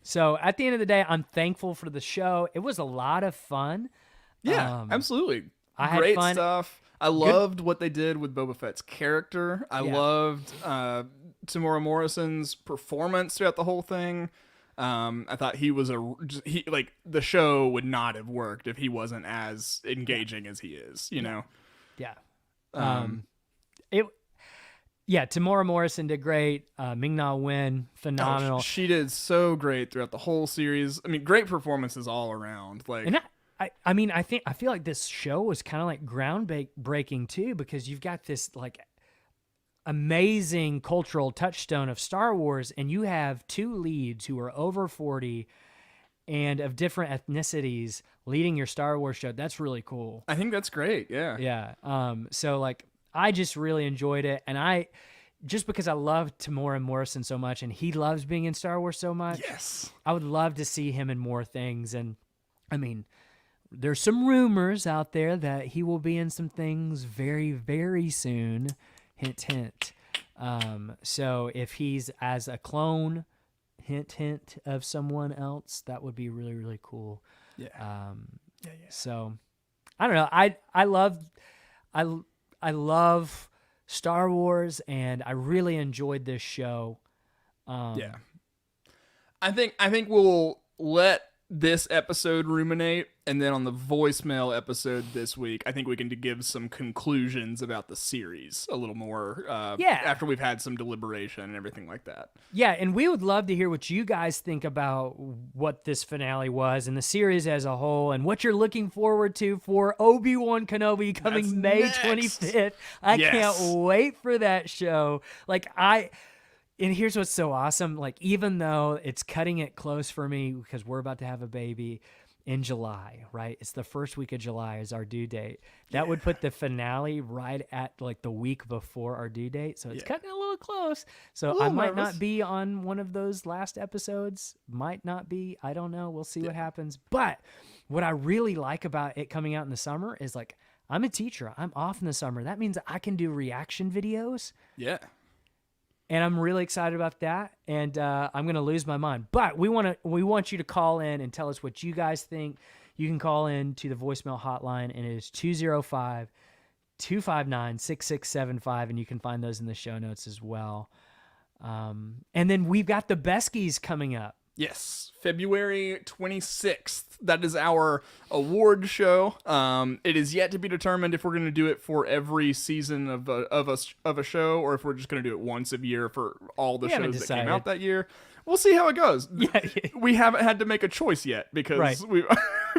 So at the end of the day, I'm thankful for the show. It was a lot of fun. Yeah, absolutely. I had Great fun. stuff. I loved what they did with Boba Fett's character. I loved Tamora Morrison's performance throughout the whole thing. I thought the show would not have worked if he wasn't as engaging as he is, Yeah. Yeah, Tamora Morrison did great. Ming-Na Wen, phenomenal. Oh, she did so great throughout the whole series. I mean, great performances all around. Like, and I feel like this show was kind of like groundbreaking too, because you've got this like amazing cultural touchstone of Star Wars, and you have two leads who are over 40 and of different ethnicities leading your Star Wars show. That's really cool. I think that's great. Yeah. Yeah. So like, I just really enjoyed it, and just because I love Tamora Morrison so much, and he loves being in Star Wars so much. Yes. I would love to see him in more things. And I mean, there's some rumors out there that he will be in some things very, very soon. Hint, hint. So if he's as a clone, hint, hint, of someone else, that would be really, really cool. Yeah. Yeah. So I don't know. I love Star Wars, and I really enjoyed this show. Yeah. I think we'll let this episode ruminate, and then on the voicemail episode this week, I think we can give some conclusions about the series a little more. After we've had some deliberation and everything like that. Yeah, and we would love to hear what you guys think about what this finale was and the series as a whole, and what you're looking forward to for Obi-Wan Kenobi coming May 25th. I can't wait for that show. And here's what's so awesome. Like, even though it's cutting it close for me because we're about to have a baby in July, right? It's the first week of July is our due date. That would put the finale right at like the week before our due date. So it's cutting a little close. So I might not be on one of those last episodes. Might not be. I don't know. We'll see what happens. But what I really like about it coming out in the summer is, like, I'm a teacher. I'm off in the summer. That means I can do reaction videos. Yeah. And I'm really excited about that, and I'm going to lose my mind. But we want you to call in and tell us what you guys think. You can call in to the voicemail hotline, and it is 205-259-6675, and you can find those in the show notes as well. And then we've got the Beskies coming up. Yes, February 26th. That is our award show. It is yet to be determined if we're going to do it for every season of a show, or if we're just going to do it once a year for all the shows that came out that year. We'll see how it goes. Yeah. We haven't had to make a choice yet because we've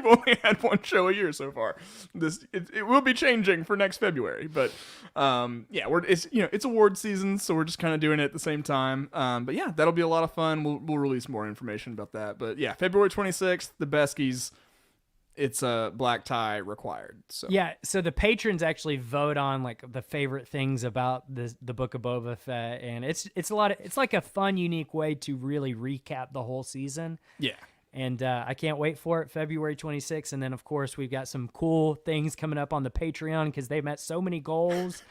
only had one show a year so far. It will be changing for next February, but it's award season, so we're just kind of doing it at the same time. But yeah, that'll be a lot of fun. We'll release more information about that. But yeah, February 26th, the Beskies. It's a black tie required. So the patrons actually vote on like the favorite things about the Book of Boba Fett, and it's like a fun, unique way to really recap the whole season. Yeah. And I can't wait for it, February 26th. And then, of course, we've got some cool things coming up on the Patreon because they met so many goals.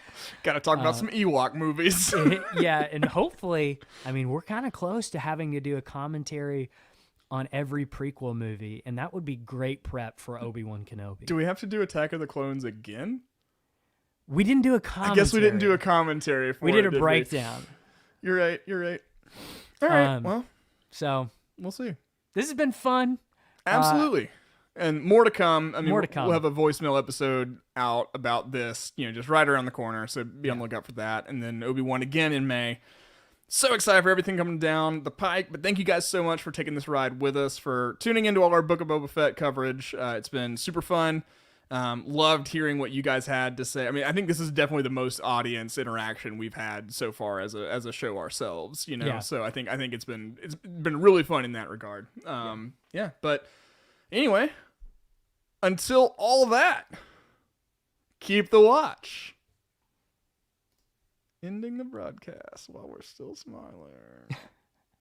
Got to talk about some Ewok movies. Yeah, and hopefully, I mean, we're kind of close to having to do a commentary on every prequel movie, and that would be great prep for Obi-Wan Kenobi. Do we have to do Attack of the Clones again? We didn't do a commentary. I guess we didn't do a commentary for it. We did a breakdown. You're right. All right, so we'll see. This has been fun. Absolutely. And more to come. I mean, more to come. We'll have a voicemail episode out about this, just right around the corner, so be on the lookout for that. And then Obi-Wan again in May. So excited for everything coming down the pike, but thank you guys so much for taking this ride with us, for tuning into all our Book of Boba Fett coverage. It's been super fun. Loved hearing what you guys had to say. I mean, I think this is definitely the most audience interaction we've had so far as a show ourselves, So I think it's been really fun in that regard. But anyway, until all of that, keep the watch. Ending the broadcast while we're still smiling.